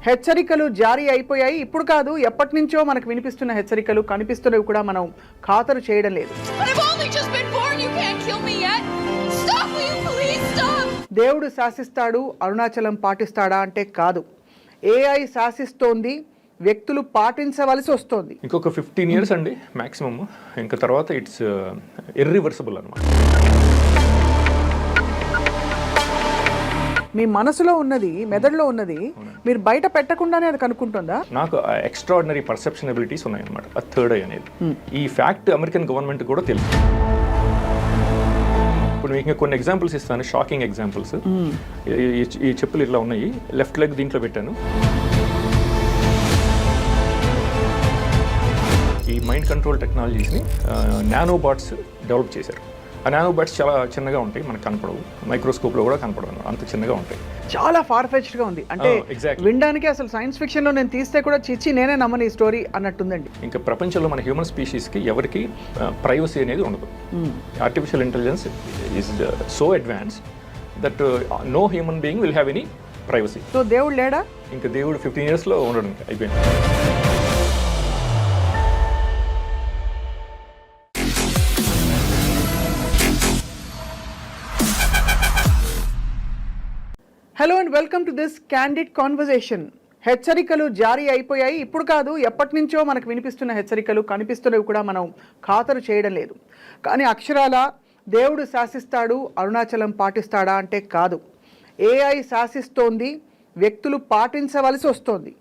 హెచ్చరికలు జారీ అయిపోయాయి. ఇప్పుడు కాదు, ఎప్పటి నుంచో మనకు వినిపిస్తున్న హెచ్చరికలు కనిపిస్తున్నవి కూడా మనం ఖాతరు చేయడం లేదు. దేవుడు శాసిస్తాడు, అరుణాచలం పాటిస్తాడా అంటే కాదు. ఏఐ శాసిస్తోంది, వ్యక్తులు పాటించవలసి వస్తుంది. ఇంకొక 15 years అండి మ్యాక్సిమమ్. ఇంకా తర్వాత ఇట్స్ ఇర్రివర్సిబుల్ అనమాట. మీ మనసులో ఉన్నది, మెదడులో ఉన్నది మీరు బయట పెట్టకుండానే అది కనుక్కుంటుందా? నాకు ఎక్స్ట్రాడినరీ పర్సెప్షన్ ఎబిలిటీస్ ఉన్నాయన్నమాట. ఆ థర్డ్ ఐ అనేది ఈ ఫ్యాక్ట్ అమెరికన్ గవర్నమెంట్ కూడా తెలుసు. ఇప్పుడు మీకు కొన్ని ఎగ్జాంపుల్స్ ఇస్తాను, షాకింగ్ ఎగ్జాంపుల్స్. ఈ చెప్పులు ఇట్లా ఉన్నాయి, లెఫ్ట్ లెగ్ దీంట్లో పెట్టాను. ఈ మైండ్ కంట్రోల్ టెక్నాలజీస్ని నానోబాట్స్ డెవలప్ చేశారు. ఆ నానోబాట్స్ చాలా చిన్నగా ఉంటాయి, మనకు కనపడవు, మైక్రోస్కోప్లో కూడా కనపడవు, అంత చిన్నగా ఉంటాయి. చాలా ఫార్ఫెచ్డ్గా ఉంది. అంటే వినడానికి అసలు సైన్స్ ఫిక్షన్లో నేను తీస్తే కూడా చిచ్చి నేనే నమ్మని ఈ స్టోరీ అన్నట్టుందండి. ఇంకా ప్రపంచంలో మన హ్యూమన్ స్పీషీస్కి ఎవరికి ప్రైవసీ అనేది ఉండదు. Artificial intelligence is so advanced that no human being will have any privacy. So దేవుడు లేడా? ఇంకా దేవుడు 15 yearsలో ఉండడం అయిపోయింది. Hello and welcome to this candid conversation. హెచ్చరికలు జారీ అయిపోయాయి. ఇప్పుడు కాదు, ఎప్పటి నుంచో మనకు వినిపిస్తున్న హెచ్చరికలు కనిపిస్తున్నవి కూడా మనం ఖాతరు చేయడం లేదు. కానీ అక్షరాల దేవుడు శాసిస్తాడు, అరుణాచలం పాటిస్తాడా అంటే కాదు. ఏఐ శాసిస్తోంది, వ్యక్తులు పాటించవలసి వస్తోంది.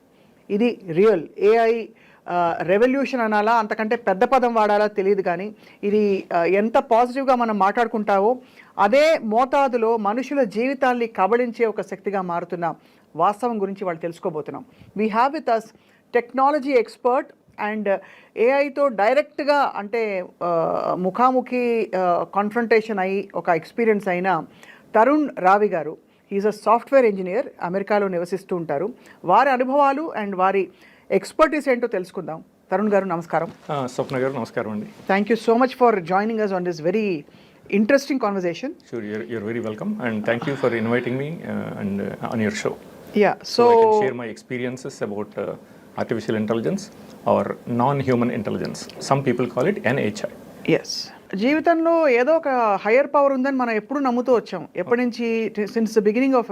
ఇది రియల్. ఏఐ రెవల్యూషన్ అనాలా, అంతకంటే పెద్ద పదం వాడాలా తెలియదు. కానీ ఇది ఎంత పాజిటివ్గా మనం మాట్లాడుకుంటావో అదే మోతాదులో మనుషుల జీవితాల్ని కబళించే ఒక శక్తిగా మారుతున్న వాస్తవం గురించి వాళ్ళు తెలుసుకోబోతున్నాం. We have with us technology expert and ఏఐతో డైరెక్ట్గా అంటే ముఖాముఖి కాన్ఫ్రంటేషన్ అయ్యి ఒక ఎక్స్పీరియన్స్ అయిన తరుణ్ రావి గారు. ఈజ్ అ సాఫ్ట్వేర్ ఇంజనీర్, అమెరికాలో నివసిస్తూ ఉంటారు. వారి అనుభవాలు అండ్ వారి ఎక్స్పర్టీస్ ఏంటో తెలుసుకుందాం. తరుణ్ గారు నమస్కారం. స్వప్న గారు నమస్కారం అండి. Thank you so much for joining us on this very interesting conversation. Sure, you're very welcome and thank you for inviting me and on your show. Yeah, so I can share my experiences about artificial intelligence or non-human intelligence. Some people call it NHI. Yes. జీవితంలో ఏదో ఒక higher power ఉందని మనం ఎప్పుడు నమ్ముతూ వచ్చాం. ఎప్పటి నుంచి, since the beginning of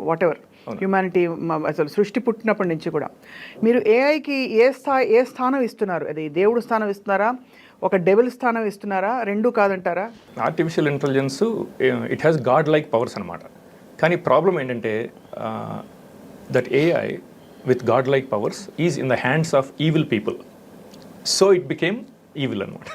what ever humanity, అసలు సృష్టి పుట్టినప్పటి నుంచి కూడా. మీరు ఏఐకి ఏ స్థానం ఇస్తున్నారు? అది దేవుడు స్థానం ఇస్తున్నారా, ఒక డెవిల్ స్థానం ఇస్తున్నారా, రెండూ కాదంటారా? Artificial intelligence it has God like powers అనమాట. కానీ ప్రాబ్లం ఏంటంటే that AI with God like powers is in the hands of evil people. So it became evil అనమాట.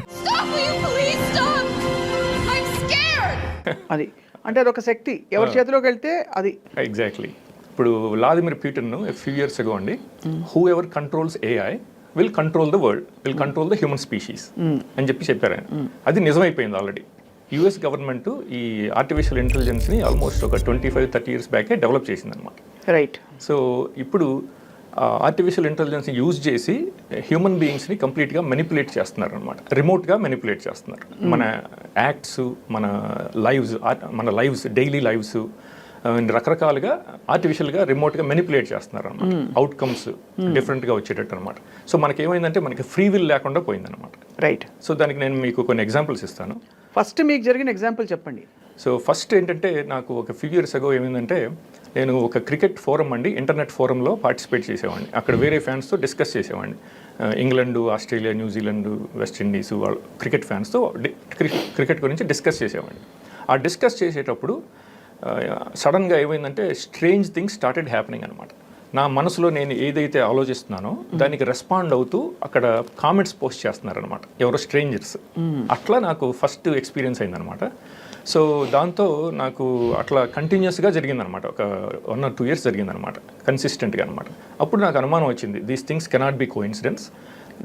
అది అంటే అదొక శక్తి ఎవరి చేతిలోకి వెళ్తే అది. ఎగ్జాక్ట్లీ. ఇప్పుడు Vladimir Putin few years ago అండి, who ever controls AI will control the world, will control the human species అని చెప్పారు ఆయన. అది నిజమైపోయింది ఆల్రెడీ. యుఎస్ గవర్నమెంట్ ఈ ఆర్టిఫిషియల్ ఇంటెలిజెన్స్ని ఆల్మోస్ట్ ఒక 25-30 years బ్యాకే డెవలప్ చేసింది అనమాట. రైట్. సో ఇప్పుడు ఆర్టిఫిషియల్ ఇంటెలిజెన్స్ని యూజ్ చేసి హ్యూమన్ బీయింగ్స్ని కంప్లీట్గా మెనిపులేట్ చేస్తున్నారు అనమాట. రిమోట్గా మెనిపులేట్ చేస్తున్నారు. మన యాక్ట్స్, మన లైవ్స్, డైలీ లైవ్స్ రకరకాలుగా ఆర్టిఫిషియల్గా రిమోట్గా మెనిపులేట్ చేస్తున్నారు అనమాట. అవుట్కమ్స్ డిఫరెంట్గా వచ్చేటట్టు అనమాట. సో మనకేమైందంటే మనకి ఫ్రీ విల్ లేకుండా పోయిందనమాట. రైట్. సో దానికి నేను మీకు కొన్ని ఎగ్జాంపుల్స్ ఇస్తాను. ఫస్ట్ మీకు జరిగిన ఎగ్జాంపుల్ చెప్పండి. సో ఫస్ట్ ఏంటంటే నాకు ఒక ఫ్యూ ఇయర్స్ అగో ఏమైందంటే, నేను ఒక క్రికెట్ ఫోరం అండి, ఇంటర్నెట్ ఫోరంలో పార్టిసిపేట్ చేసేవాడిని. అక్కడ వేరే ఫ్యాన్స్తో డిస్కస్ చేసేవాడిని. ఇంగ్లాండ్, ఆస్ట్రేలియా, న్యూజిలాండ్, వెస్టిండీస్ వాళ్ళు క్రికెట్ ఫ్యాన్స్తో క్రికెట్ గురించి డిస్కస్ చేసేవాడిని. ఆ డిస్కస్ చేసేటప్పుడు సడన్గా ఏమైందంటే స్ట్రేంజ్ థింగ్స్ స్టార్టెడ్ హ్యాపెనింగ్ అనమాట. నా మనసులో నేను ఏదైతే ఆలోచిస్తున్నానో దానికి రెస్పాండ్ అవుతూ అక్కడ కామెంట్స్ పోస్ట్ చేస్తున్నారనమాట ఎవరో స్ట్రేంజర్స్. అట్లా నాకు ఫస్ట్ ఎక్స్పీరియన్స్ అయిందనమాట. సో దాంతో నాకు అట్లా కంటిన్యూస్గా జరిగిందనమాట. ఒక 1 or 2 years జరిగిందనమాట, కన్సిస్టెంట్గా అనమాట. అప్పుడు నాకు అనుమానం వచ్చింది, these things cannot be coincidence.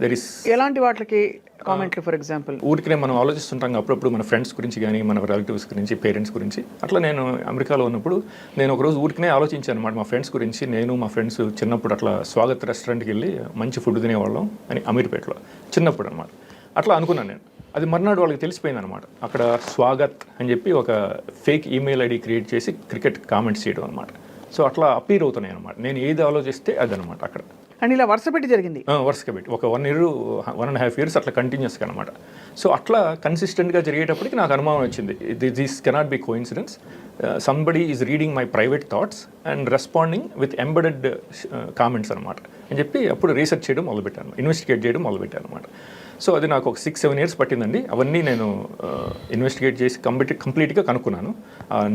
There is ఎలాంటి వాటికి కామెంట్లు? ఫర్ ఎగ్జాంపుల్ ఊరికనే మనం ఆలోచిస్తుంటాం అప్పుడప్పుడు మన ఫ్రెండ్స్ గురించి కానీ, మన రిలేటివ్స్ గురించి, పేరెంట్స్ గురించి. అట్లా నేను అమెరికాలో ఉన్నప్పుడు నేను ఒకరోజు ఊరికనే ఆలోచించాను అనమాట మా ఫ్రెండ్స్ గురించి. నేను మా ఫ్రెండ్స్ చిన్నప్పుడు అట్లా స్వాగత్ రెస్టారెంట్కి వెళ్ళి మంచి ఫుడ్ తినేవాళ్ళం అని, అమీర్పేటలో చిన్నప్పుడు అనమాట. అట్లా అనుకున్నాను నేను. అది మర్నాడు వాళ్ళకి తెలిసిపోయింది అనమాట. అక్కడ స్వాగత్ అని చెప్పి ఒక ఫేక్ ఈమెయిల్ ఐడి క్రియేట్ చేసి క్రికెట్ కామెంట్స్ చేయడం అనమాట. సో అట్లా అపీర్ అవుతున్నాయి అనమాట. నేను ఏది ఆలోచిస్తే అదనమాట అక్కడ అండ్ ఇలా వరుస పెట్టి జరిగింది. వరుసగా పెట్టి ఒక 1 year 1.5 years అట్లా కంటిన్యూస్గా అనమాట. సో అట్లా కన్సిస్టెంట్గా జరిగేటప్పటికి నాకు అనుమానం వచ్చింది, this cannot be coincidence, somebody is reading my private thoughts and responding with embedded comments అనమాట అని చెప్పి అప్పుడు రీసెర్చ్ చేయడం మొదలుపెట్టాను, ఇన్వెస్టిగేట్ చేయడం మొదలుపెట్టాను అనమాట. సో అది నాకు ఒక 6-7 years పట్టిందండి. అవన్నీ నేను ఇన్వెస్టిగేట్ చేసి కంప్లీట్గా కనుక్కున్నాను.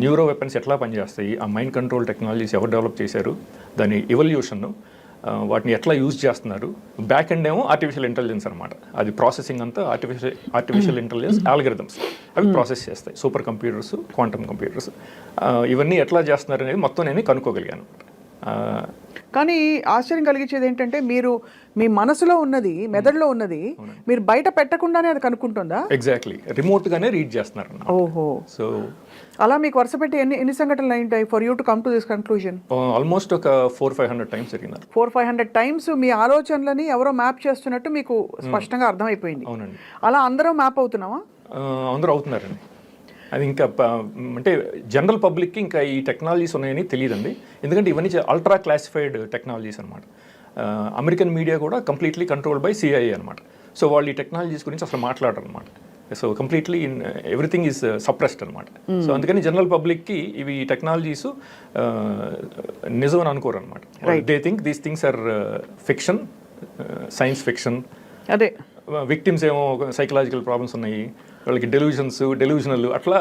న్యూరో వెపన్స్ ఎట్లా పనిచేస్తాయి, ఆ మైండ్ కంట్రోల్ టెక్నాలజీస్ ఎవరు డెవలప్ చేశారు, దాని ఎవల్యూషన్, వాటిని ఎట్లా యూజ్ చేస్తున్నారు. బ్యాక్ ఎండ్ ఏమో ఆర్టిఫిషియల్ ఇంటెలిజెన్స్ అనమాట, అది ప్రాసెసింగ్ అంతా ఆర్టిఫిషియల్ ఇంటెలిజెన్స్ ఆల్గరిథమ్స్ అవి ప్రాసెస్ చేస్తాయి, సూపర్ కంప్యూటర్స్, క్వాంటమ్ కంప్యూటర్స్, ఇవన్నీ ఎట్లా చేస్తున్నారు అనేది మొత్తం నేను కనుక్కోగలిగాను. కానీ ఆశ్చర్యం కలిగించేది ఏంటంటే మీరు మీ మనసులో ఉన్నది, మెదడులో ఉన్నది మీరు బయట పెట్టకుండానే అది కనుక్కుంటుందా? ఎగ్జాక్ట్లీ, రిమోట్గానే రీడ్ చేస్తున్నారు. ఓహో. సో అలా మీకు వరుస పెట్టి ఎన్ని సంఘటనలు అయింటాయి for you to come to this conclusion? Almost ఒక 400-500 times జరిగినారు. 400-500 times మీ ఆలోచనలని ఎవరో మ్యాప్ చేస్తున్నట్టు మీకు స్పష్టంగా అర్థమైపోయింది. అవునండి. అలా అందరూ మ్యాప్ అవుతున్నావా? అందరూ అవుతున్నారండి. అది ఇంకా అంటే జనరల్ పబ్లిక్కి ఇంకా ఈ టెక్నాలజీస్ ఉన్నాయని తెలియదండి, ఎందుకంటే ఇవన్నీ అల్ట్రా క్లాసిఫైడ్ టెక్నాలజీస్ అనమాట. అమెరికన్ మీడియా కూడా కంప్లీట్లీ కంట్రోల్డ్ బై CIA అనమాట. సో వాళ్ళు ఈ టెక్నాలజీస్ గురించి అసలు మాట్లాడరు అనమాట. So completely everything is suppressed అనమాట. సో అందుకని జనరల్ పబ్లిక్కి ఇవి టెక్నాలజీస్ నిజం అని అనుకోరు అనమాట. They think these things are fiction, science fiction. అదే విక్టిమ్స్ ఏమో సైకలాజికల్ ప్రాబ్లమ్స్ ఉన్నాయి, వాళ్ళకి డెల్యూజనల్ అట్లా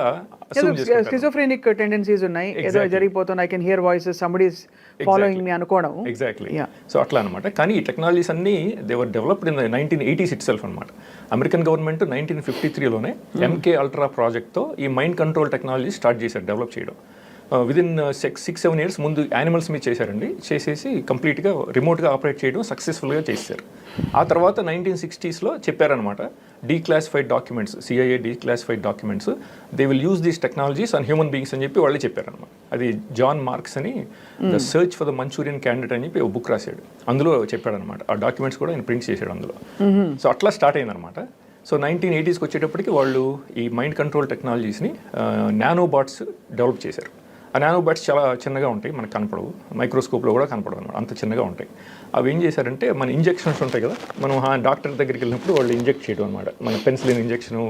స్కిజోఫ్రెనిక్ టెండెన్సీస్ ఉన్నాయి, ఏదో జరిగిపోతుంది, I can hear voices, somebody is following మీ అనుకోవడం. ఎగ్జాక్ట్లీ. సో అట్లా అనమాట. కానీ ఈ టెక్నాలజీస్ అన్నీ they were developed in 1980s it self అనమాట. అమెరికన్ గవర్నమెంట్ 1953లోనే MK అల్ట్రా ప్రాజెక్ట్తో ఈ మైండ్ కంట్రోల్ టెక్నాలజీ స్టార్ట్ చేశారు డెవలప్ చేయడం. విదిన్ 6-7 years ముందు యానిమల్స్ మీద చేశారండి, చేసేసి కంప్లీట్గా రిమోట్గా ఆపరేట్ చేయడం సక్సెస్ఫుల్గా చేశారు. ఆ తర్వాత 1960sలో చెప్పారనమాట, declassified documents, CIA declassified documents, they will use these technologies on human beings అని చెప్పి వాళ్ళే చెప్పారనమాట. అది జాన్ మార్క్స్ అని the search for the Manchurian candidate అని చెప్పి ఒక బుక్ రాశాడు, అందులో చెప్పాడనమాట. ఆ డాక్యుమెంట్స్ కూడా ఆయన ప్రింట్ చేశాడు అందులో. సో అట్లా స్టార్ట్ అయిందనమాట. సో 1980sకి వచ్చేటప్పటికి వాళ్ళు ఈ మైండ్ కంట్రోల్ టెక్నాలజీస్ని నానోబాట్స్ డెవలప్ చేశారు. ఆ నానోబాట్స్ చాలా చిన్నగా ఉంటాయి, మనకు కనపడవు, మైక్రోస్కోప్లో కూడా కనపడవు అనమాట, అంత చిన్నగా ఉంటాయి. అవి ఏం చేశారంటే మన ఇంజెక్షన్స్ ఉంటాయి కదా, మనం డాక్టర్ దగ్గరికి వెళ్ళినప్పుడు వాళ్ళు ఇంజెక్ట్ చేయడం అనమాట. మన పెన్సిలిన్ ఇంజెక్షను,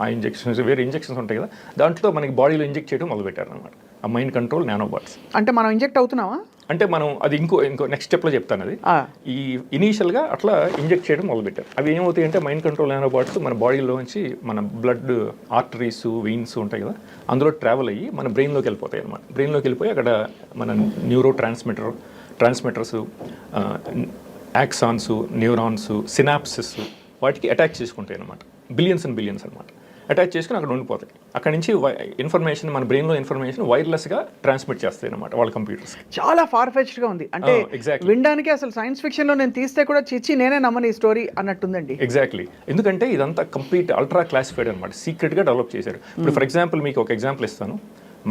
ఆ ఇంజెక్షన్స్, వేరే ఇంజెక్షన్స్ ఉంటాయి కదా, దాంట్లో మనకి బాడీలో ఇంజెక్ట్ చేయడం మొదలుపెట్టారు అనమాట ఆ మైండ్ కంట్రోల్ నానోబాట్స్. అంటే మనం ఇంజెక్ట్ అవుతున్నావా? అంటే మనం అది ఇంకో నెక్స్ట్ స్టెప్లో చెప్తాను. అది ఈ ఇనీషియల్గా అట్లా ఇంజెక్ట్ చేయడం మొదలుపెట్టారు. అవి ఏమవుతాయి అంటే మైండ్ కంట్రోల్ నానోబాట్స్ మన బాడీలోంచి మన బ్లడ్ ఆర్టరీస్, వెయిన్స్ ఉంటాయి కదా, అందులో ట్రావెల్ అయ్యి మన బ్రెయిన్లోకి వెళ్ళిపోతాయి అనమాట. బ్రెయిన్లోకి వెళ్ళిపోయి అక్కడ మన neuro transmitters, axons, neurons, synopsis వాటికి అటాచ్ చేసుకుంటాయి అనమాట. బిలియన్స్ అండ్ బిలియన్స్ అనమాట. అటాచ్ చేసుకుని అక్కడ ఉండిపోతాయి. అక్కడ నుంచి ఇన్ఫర్మేషన్, మన బ్రెయిన్లో ఇన్ఫర్మేషన్ వైర్లెస్గా ట్రాన్స్మిట్ చేస్తాయి అనమాట వాళ్ళ కంప్యూటర్స్. చాలా ఫార్ ఫెచ్డ్గా ఉంది. అంటే వినడానికి అసలు సైన్స్ ఫిక్షన్లో నేను తీస్తే కూడా చిచ్చి నేనే నమ్మని ఈ స్టోరీ అన్నట్టుందండి. ఎగ్జాక్ట్లీ, ఎందుకంటే ఇదంతా కంప్లీట్ అల్ట్రా క్లాసిఫైడ్ అనమాట, సీక్రెట్గా డెవలప్ చేశారు. ఇప్పుడు ఫర్ ఎగ్జాంపుల్ మీకు ఒక ఎగ్జాంపుల్ ఇస్తాను.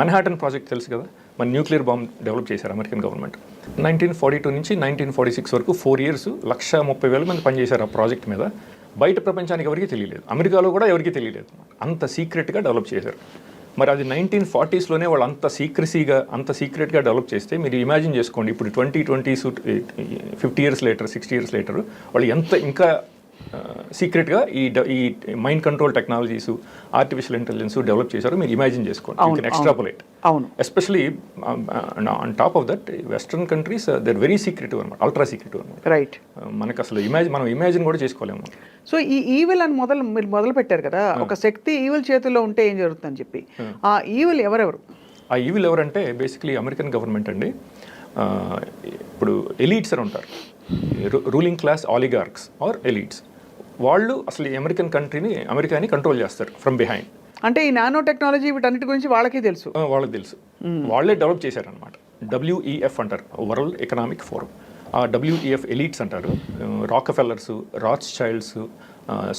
మన్హాటన్ ప్రాజెక్ట్ తెలుసు కదా, మన న్యూక్లియర్ బాంబ్ డెవలప్ చేశారు అమెరికన్ గవర్నమెంట్. 1942 నుంచి 1946 వరకు 4 years 130,000 మంది పనిచేశారు ఆ ప్రాజెక్ట్ మీద. బయట ప్రపంచానికి ఎవరికీ తెలియలేదు, అమెరికాలో కూడా ఎవరికీ తెలియలేదు, అంత సీక్రెట్గా డెవలప్ చేశారు. మరి అది 1940sలోనే వాళ్ళు అంత సీక్రెట్గా డెవలప్ చేస్తే మీరు ఇమాజిన్ చేసుకోండి, ఇప్పుడు 2020s 50 years later, 60 years later వాళ్ళు ఎంత ఇంకా సీక్రెట్గా ఈ mind control technologies, artificial intelligence develop చేశారు. మీరు ఇమాజిన్ చేసుకోండి, యూ కెన్ ఎక్స్ట్రాపులేట్. అవును, especially on top of that western countries they are very secretive అనమాట, అల్ట్రా సీక్రెటివ్ అనమాట. రైట్. మనకు అసలు మనం ఇమాజిన్ కూడా చేసుకోలేము. సో ఈ ఈవిల్ అని మీరు మొదలు పెట్టారు కదా, ఒక శక్తి ఈవిల్ చేతుల్లో ఉంటే ఏం జరుగుతుందని చెప్పి, ఆ ఈవిల్ ఎవరెవరు? ఆ ఈవిల్ ఎవరంటే బేసిక్లీ అమెరికన్ గవర్నమెంట్ అండి. ఇప్పుడు ఎలీట్స్ అని ఉంటారు, రూలింగ్ క్లాస్ ఆలిగార్క్స్ ఆర్ ఎలీట్స్. వాళ్ళు అసలు ఈ అమెరికాని కంట్రోల్ చేస్తారు ఫ్రమ్ బిహైండ్. అంటే ఈ నానో టెక్నాలజీ వీటన్నిటి గురించి వాళ్ళకి తెలుసు. వాళ్ళే డెవలప్ చేశారనమాట. WEF అంటారు, వరల్డ్ ఎకనామిక్ ఫోరం. ఆ WEF ఎలీట్స్ అంటారు. Rockefellers, Rothschilds,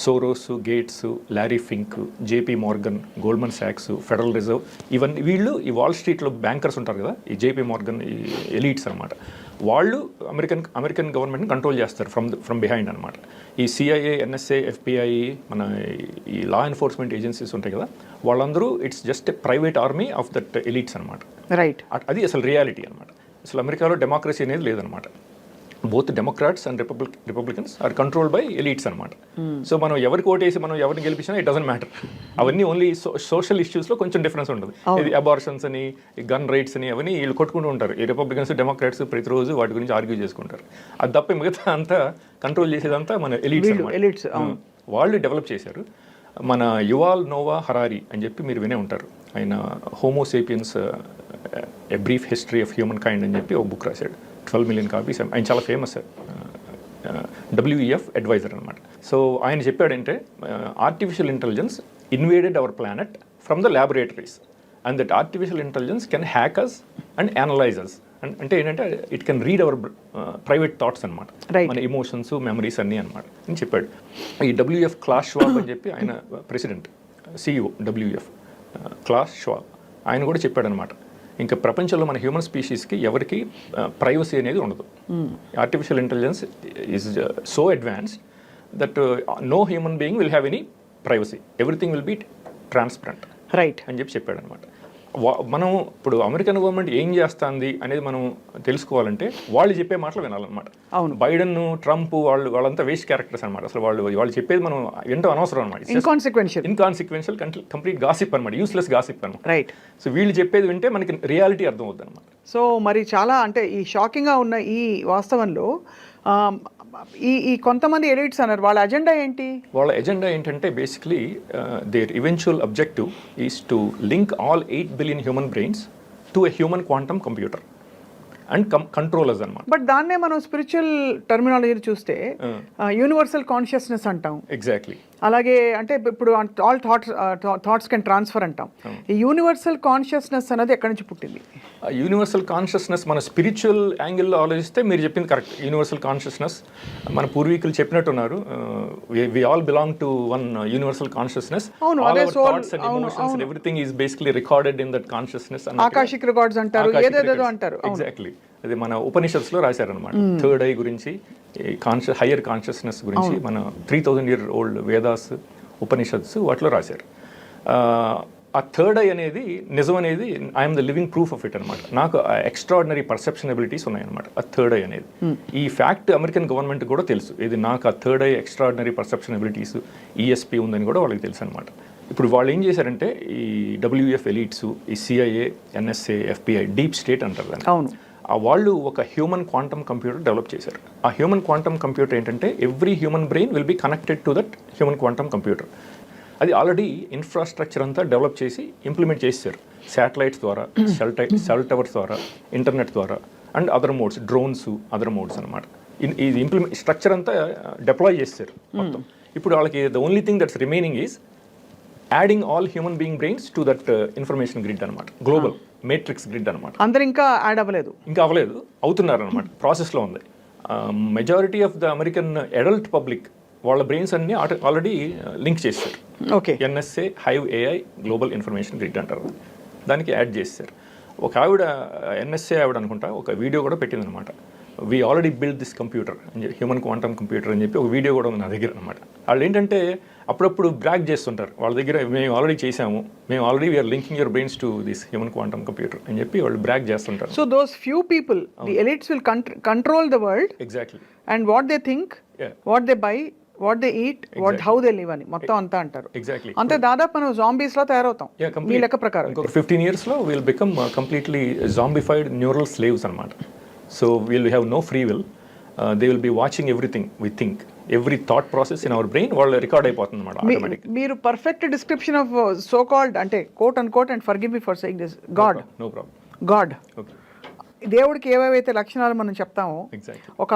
Soros, Gates, Larry Fink, JP Morgan, Goldman సాక్స్, ఫెడరల్ రిజర్వ్, ఇవన్నీ వీళ్ళు ఈ వాల్ స్ట్రీట్లో బ్యాంకర్స్ ఉంటారు కదా, ఈ JP మోర్గన్, ఈ ఎలీట్స్ అనమాట. వాళ్ళు అమెరికన్ గవర్నమెంట్ని కంట్రోల్ చేస్తారు ఫ్రమ్ బిహైండ్ అనమాట. ఈ CIA, NSA, FBI, మన ఈ లా ఎన్ఫోర్స్మెంట్ ఏజెన్సీస్ ఉంటాయి కదా, వాళ్ళందరూ it's just a private army of that elites అనమాట. రైట్. అది అసలు రియాలిటీ అనమాట. అసలు అమెరికాలో డెమోక్రసీ అనేది లేదనమాట. Both Democrats and Republicans are controlled by elites అనమాట. సో మనం ఎవరికి ఓటేసి మనం ఎవరిని గెలిపించినా ఇట్ డజంట్ మ్యాటర్. అవన్నీ ఓన్లీ సోషల్ ఇష్యూస్లో కొంచెం డిఫరెన్స్ ఉంటుంది. ఇది అబార్షన్స్ అని, గన్ రైట్స్ అని, అవన్నీ వీళ్ళు కొట్టుకుంటూ ఉంటారు. ఈ రిపబ్లికన్స్ డెమోక్రాట్స్ ప్రతిరోజు వాటి గురించి ఆర్గ్యూ చేసుకుంటారు. అది తప్ప మిగతా అంతా కంట్రోల్ చేసేదంతా మన ఎలీట్స్. వాళ్ళు డెవలప్ చేశారు. మన యువాల్ నోవా హరారి అని చెప్పి మీరు వినే ఉంటారు. ఆయన Homo sapiens a brief history of human kind అని చెప్పి ఒక బుక్ రాశాడు. 12 million కాపీస్. ఆయన చాలా ఫేమస్ WEF అడ్వైజర్ అనమాట. సో ఆయన చెప్పాడంటే artificial intelligence invaded our planet from the laboratories and that artificial intelligence can hack us and analyse us. అంటే ఏంటంటే it can read our private thoughts అనమాట, మన ఎమోషన్స్, మెమరీస్ అన్నీ అనమాట అని చెప్పాడు. ఈ WEF క్లాస్ షవాబ్ అని చెప్పి ఆయన ప్రెసిడెంట్, CEO WEF క్లాస్ షవాబ్, ఆయన కూడా చెప్పాడనమాట. ఇంకా ప్రపంచంలో మన హ్యూమన్ స్పీషీస్కి ఎవరికి ప్రైవసీ అనేది ఉండదు. Artificial intelligence is so advanced that no human being will have any privacy, everything will be transparent అని చెప్పి చెప్పాడు అనమాట. మనం ఇప్పుడు అమెరికన్ గవర్నమెంట్ ఏం చేస్తుంది అనేది మనం తెలుసుకోవాలంటే వాళ్ళు చెప్పే మాటలు వినాలన్నమాట. అవును, బైడెన్, ట్రంప్ వాళ్ళంతా వేస్ట్ క్యారెక్టర్స్ అనమాట. అసలు వాళ్ళు చెప్పేది మనం ఎంతో అనవసరం అనమాట. ఇన్కాన్సిక్వెన్షియల్ కంప్లీట్ గాసిప్ అనమాట, యూస్లెస్ గాసిప్ అనమాట. రైట్. సో వీళ్ళు చెప్పేది వింటే మనకి రియాలిటీ అర్థం అవుతుంది అనమాట. సో మరి చాలా అంటే ఈ షాకింగ్గా ఉన్న ఈ వాస్తవంలో ఈ కొంతమంది ఎడిట్స్ అన్నారు, వాళ్ళ ఎజెండా ఏంటి? వాళ్ళ ఎజెండా ఏంటంటే basically their eventual objective is to link all 8 billion human brains to a human quantum computer and controllers అనమాట. బట్ దాన్నే మనం స్పిరిచువల్ టర్మినాలజీ చూస్తే యూనివర్సల్ కాన్షియస్నెస్ అంటాం. ఎగ్జాక్ట్లీ. అలాగే అంటే ఇప్పుడు ఆల్ థాట్స్ కెన్ ట్రాన్స్ఫర్ అంటాం. ఈ యూనివర్సల్ కాన్షియస్నెస్ అనేది ఎక్కడి నుంచి పుట్టింది? యూనివర్సల్ కాన్షియస్నెస్ మన స్పిరిచువల్ యాంగిల్లో ఆలోచిస్తే మీరు చెప్పింది కరెక్ట్. యూనివర్సల్ కాన్షియస్నెస్ మన పూర్వీకులు చెప్పినట్టున్నారు, we all belong to one universal consciousness. Everything is basically recorded in that consciousness. Akashic records అంటారు, ఏదేదో అంటారు. ఎగ్జాక్ట్లీ. అది మన ఉపనిషత్స్లో రాశారనమాట. థర్డ్ ఐ గురించి, హయ్యర్ కాన్షియస్నెస్ గురించి మన 3000 year old వేదాస్, ఉపనిషత్స్ వాటిలో రాశారు. ఆ థర్డ్ ఐ అనేది నిజం అనేది I'm the living proof of it అనమాట. నాకు ఎక్స్ట్రాడినరీ పర్సెప్షన్ ఎబిలిటీస్ ఉన్నాయన్నమాట ఆ థర్డ్ ఐ అనేది. ఈ ఫ్యాక్ట్ అమెరికన్ గవర్నమెంట్ కూడా తెలుసు, ఇది నాకు ఆ third I extraordinary perception abilities ESP ఉందని కూడా వాళ్ళకి తెలుసు అనమాట. ఇప్పుడు వాళ్ళు ఏం చేశారంటే ఈ WEF ఎలీట్స్, ఈ CIA, NSA, FBI, deep state అంటారు దాన్ని. అవును. వాళ్ళు ఒక హ్యూమన్ క్వాంటమ్ కంప్యూటర్ డెవలప్ చేశారు. ఆ హ్యూమన్ క్వాంటమ్ కంప్యూటర్ ఏంటంటే every human brain will be connected to that human quantum computer. అది ఆల్రెడీ ఇన్ఫ్రాస్ట్రక్చర్ అంతా డెవలప్ చేసి ఇంప్లిమెంట్ చేశారు. శాటిలైట్స్ ద్వారా, సెల్ టవర్స్ ద్వారా, ఇంటర్నెట్ ద్వారా and other modes, drones, other modes అనమాట. ఇది స్ట్రక్చర్ అంతా డిప్లాయ్ చేశారు మొత్తం. ఇప్పుడు వాళ్ళకి the only thing that's remaining is adding all human being brains to that information grid అనమాట, గ్లోబల్ మేట్రిక్స్ గ్రిడ్ అనమాట. అందరు ఇంకా యాడ్ అవ్వలేదు, అవుతున్నారు అనమాట, ప్రాసెస్లో ఉంది. Majority of the American adult public వాళ్ళ బ్రెయిన్స్ అన్ని ఆల్రెడీ లింక్ చేశారు. Okay. NSA hive AI global information grid అంటారు, దానికి యాడ్ చేశారు. ఒక ఆవిడ NSA ఆవిడ అనుకుంటా ఒక వీడియో కూడా పెట్టిందనమాట. We already build this computer అని చెప్పి, హ్యూమన్ క్వాంటమ్ కంప్యూటర్ అని చెప్పి ఒక వీడియో కూడా ఉంది నా దగ్గర అనమాట. వాళ్ళు ఏంటంటే అప్పుడప్పుడు బ్రాగ్ చేస్తుంటారు, వాళ్ళ దగ్గర మేము ఆల్రెడీ చేసాము, మేము already we're linking your brains to this human quantum computer అని చెప్పి వాళ్ళు బ్రాగ్ చేస్తుంటారు. So those few people, the elites will control the world. Exactly. And what they think, what they buy, what they eat, what how they live అని మొత్తం అంతా అంటారు. Exactly. అంతే, దాదాపు మనం జాంబీస్ లో తయారవుతాం మీ లెక్క ప్రకారం. ఇంకొక 15 years లో will become completely zombified neural slaves అనమాట. So will have no free will, they will be watching everything we think, every thought process in our brain వాళ్ళు రికార్డ్ అయిపోతుంది అనమాట ఆటోమేటిక్. మీరు perfect description of so called అంటే quote and quote and forgive me for saying this God. No problem. God, దేవుడికి ఏవేవైతే లక్షణాలు మనం చెప్తామో, ఒక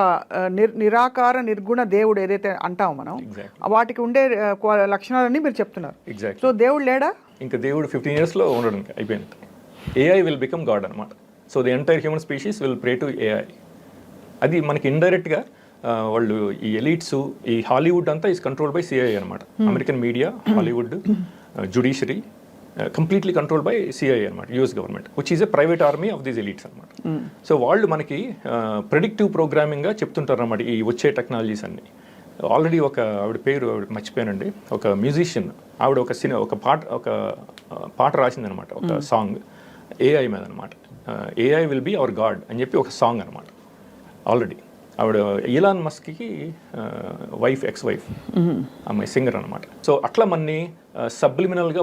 నిరాకార నిర్గుణ దేవుడు ఏదైతే అంటామో మనం, వాటికి ఉండే లక్షణాలన్నీ మీరు చెప్తున్నారు. సో దేవుడు లేడా? ఇంకా దేవుడు 15 years లో ఉండడం అయిపోయింది. AI విల్ బికమ్ గాడ్ అనమాట. So the entire human species will pray to AI. అది మనకి ఇండైరెక్ట్గా వాళ్ళు ఈ ఎలీట్స్, ఈ హాలీవుడ్ అంతా ఈస్ కంట్రోల్ బై CIA అనమాట. American media, Hollywood, judiciary completely control by CIA అనమాట, US government, which is a private army of these elites అనమాట. సో వాళ్ళు మనకి ప్రెడిక్టివ్ ప్రోగ్రామింగ్గా చెప్తుంటారు అనమాట ఈ వచ్చే టెక్నాలజీస్ అన్ని. ఆల్రెడీ ఒక ఆవిడ పేరు మర్చిపోయానండి, ఒక మ్యూజిషియన్ ఆవిడ ఒక పాట రాసిందనమాట, ఒక సాంగ్. ఏఐ మీద అనమాట. AI will be our god అని చెప్పి ఒక సాంగ్ అనమాట. ఆల్రెడీ ఆవిడ ఈలాన్ మస్క్కి వైఫ్, ఎక్స్ వైఫ్, ఆమె సింగర్ అనమాట. సో అట్లా మనని సబ్లిమినల్గా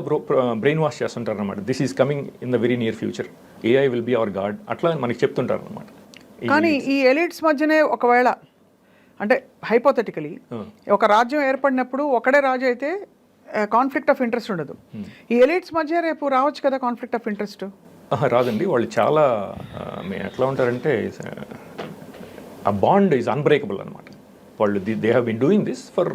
బ్రెయిన్ వాష్ చేస్తుంటారు అనమాట. This is coming in the very near future, AI will be our god, అట్లా మనకి చెప్తుంటారు అనమాట. కానీ ఈ ఎలిట్స్ మధ్యనే ఒకవేళ అంటే హైపోథెటికలీ ఒక రాజ్యం ఏర్పడినప్పుడు ఒకడే రాజు అయితే కాన్ఫ్లిక్ట్ ఆఫ్ ఇంట్రెస్ట్ ఉండదు. ఈ ఎలిట్స్ మధ్య రేపు రావచ్చు కదా కాన్ఫ్లిక్ట్ ఆఫ్ ఇంట్రెస్ట్? రాదండి. వాళ్ళు చాలా ఎట్లా ఉంటారంటే ఆ బాండ్ ఈజ్ అన్బ్రేకబుల్ అనమాట. వాళ్ళు they have been doing this for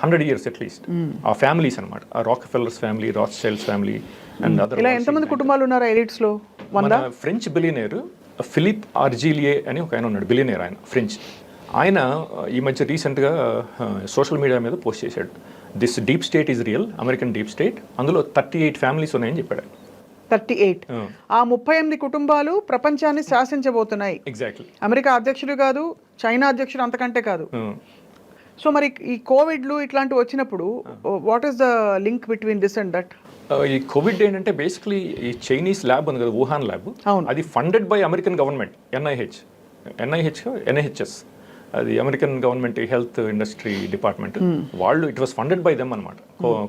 100 years at least. ఆ ఫ్యామిలీస్ అనమాట, ఆ Rockefellers family, Rothschilds family and other. ఇలా ఎంతమంది కుటుంబాలు ఉన్నారా ఎలిట్స్లో? మన ఫ్రెంచ్ బిలియనేర్ ఫిలిప్ ఆర్జిలియే అని ఒక ఆయన ఉన్నాడు, బిలియనేర్, ఆయన ఫ్రెంచ్. ఆయన ఈ మధ్య రీసెంట్గా సోషల్ మీడియా మీద పోస్ట్ చేశాడు, this deep state is real, American deep state, అందులో 38 ఫ్యామిలీస్ ఉన్నాయని చెప్పాడు. 38. ఆ 38 కుటుంబాలు ప్రపంచాన్ని శాసించబోతున్నాయి. ఎగ్జాక్ట్లీ. అమెరికా అధ్యక్షుడు కాదు, చైనా అధ్యక్షుడు అంతకంటే కాదు. సో మరి ఈ కోవిడ్లు ఇట్లాంటివి వచ్చినప్పుడు what is the link between this and that? ఈ కోవిడ్ ఏంటంటే బేసిక్లీ ఈ చైనీస్ ల్యాబ్ ఉంది కదా, వుహాన్ ల్యాబ్, అది funded by American government. NIHS, అది American government health industry department వాళ్ళు, it was funded by them అనమాట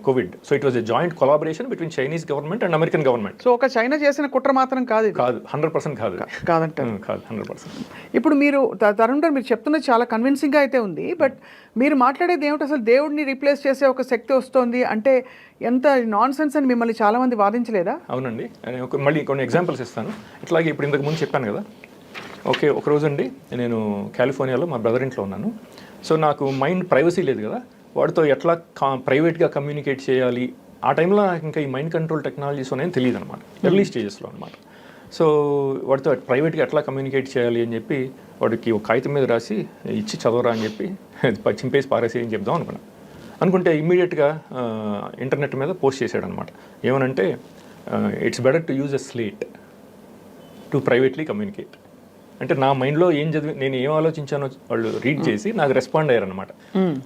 covid. So it was a joint collaboration between Chinese government and American government. So ఒక China చేసిన కుట్ర మాత్రం కాదు, కాదు, 100% కాదు, కాదంటే కాదు 100%. ఇప్పుడు మీరు తరుణ్ గారు మీరు చెప్తున్నది చాలా కన్విన్సింగ్గా అయితే ఉంది, బట్ మీరు మాట్లాడేది ఏమిటి? అసలు దేవుడిని రీప్లేస్ చేసే ఒక శక్తి వస్తుంది అంటే ఎంత నాన్ సెన్స్ అని మిమ్మల్ని చాలా మంది వాదించలేదా? అవునండి. మళ్ళీ కొన్ని ఎగ్జాంపుల్స్ ఇస్తాను. ఇట్లాగే ఇప్పుడు ఇంతకు ముందు చెప్పాను కదా, ఓకే, ఒకరోజు అండి నేను కాలిఫోర్నియాలో మా బ్రదర్ ఇంట్లో ఉన్నాను. సో నాకు మైండ్ ప్రైవసీ లేదు కదా, వాడితో ఎట్లా ప్రైవేట్గా కమ్యూనికేట్ చేయాలి, ఆ టైంలో నాకు ఇంకా ఈ మైండ్ కంట్రోల్ టెక్నాలజీస్ ఉన్నాయని తెలియదు అనమాట, ఎర్లీ స్టేజెస్లో అనమాట. సో వాడితో ప్రైవేట్గా ఎట్లా కమ్యూనికేట్ చేయాలి అని చెప్పి వాడికి ఒక కాగితం మీద రాసి ఇచ్చి చదవరా అని చెప్పి చింపేసి పారేసి అని చెప్దాం అనుకుంటే ఇమ్మీడియట్గా ఇంటర్నెట్ మీద పోస్ట్ చేశాడు అనమాట. ఏమనంటే it's better to use a slate to privately communicate. అంటే నా మైండ్లో ఏం నేను ఏం ఆలోచించానో వాళ్ళు రీడ్ చేసి నాకు రెస్పాండ్ అయ్యారనమాట.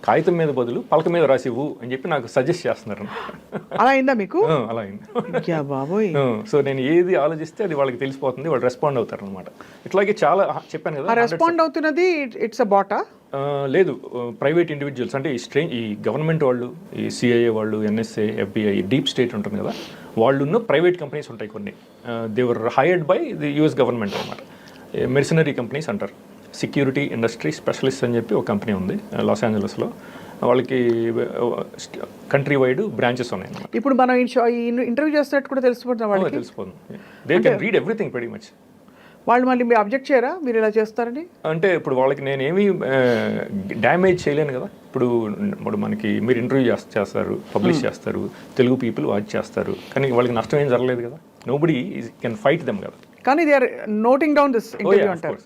కాగితం మీద బదులు పలక మీద రాసివ్వు అని చెప్పి నాకు సజెస్ట్ చేస్తున్నారు. అలా అయిందా మీకు? అలా అయింది. సో నేను ఏది ఆలోచిస్తే అది వాళ్ళకి తెలిసిపోతుంది, వాళ్ళు రెస్పాండ్ అవుతారు అనమాట. ఇట్లాగే చాలా చెప్పాను కదా. రెస్పాండ్ అవుతున్నది ఇట్స్ అ బాటా? లేదు, ప్రైవేట్ ఇండివిజువల్స్, అంటే ఈ గవర్నమెంట్ వాళ్ళు, ఈ సిఐఏ వాళ్ళు, ఎన్ఎస్ఏ, ఎఫ్బిఐ, డీప్ స్టేట్ ఉంటుంది కదా, వాళ్ళు ప్రైవేట్ కంపెనీస్ ఉంటాయి కొన్ని, they were hired by the US government అనమాట. మెర్సనరీ కంపెనీస్ అంటారు. సెక్యూరిటీ ఇండస్ట్రీ స్పెషలిస్ట్ అని చెప్పి ఒక కంపెనీ ఉంది లాస్ ఏంజలస్లో. వాళ్ళకి కంట్రీ వైడ్ బ్రాంచెస్ ఉన్నాయి. ఇప్పుడు మనం ఇంటర్వ్యూ చేస్తున్నట్టు కూడా తెలిసిపోతుంది వాళ్ళకి, తెలిసిపోతుంది. They can read everything very much. వాళ్ళు మళ్ళీ మీరు అబ్జెక్ట్ చేయరా మీరు ఇలా చేస్తారని? అంటే ఇప్పుడు వాళ్ళకి నేనేమి డ్యామేజ్ చేయలేను కదా. ఇప్పుడు మనకి మీరు ఇంటర్వ్యూ చేస్తారు, పబ్లిష్ చేస్తారు, తెలుగు పీపుల్ వాచ్ చేస్తారు, కానీ వాళ్ళకి నష్టం ఏం జరగలేదు కదా. నోబడీ కెన్ ఫైట్ దెమ్ కదా. కానీ they are noting down this interview అంటారు.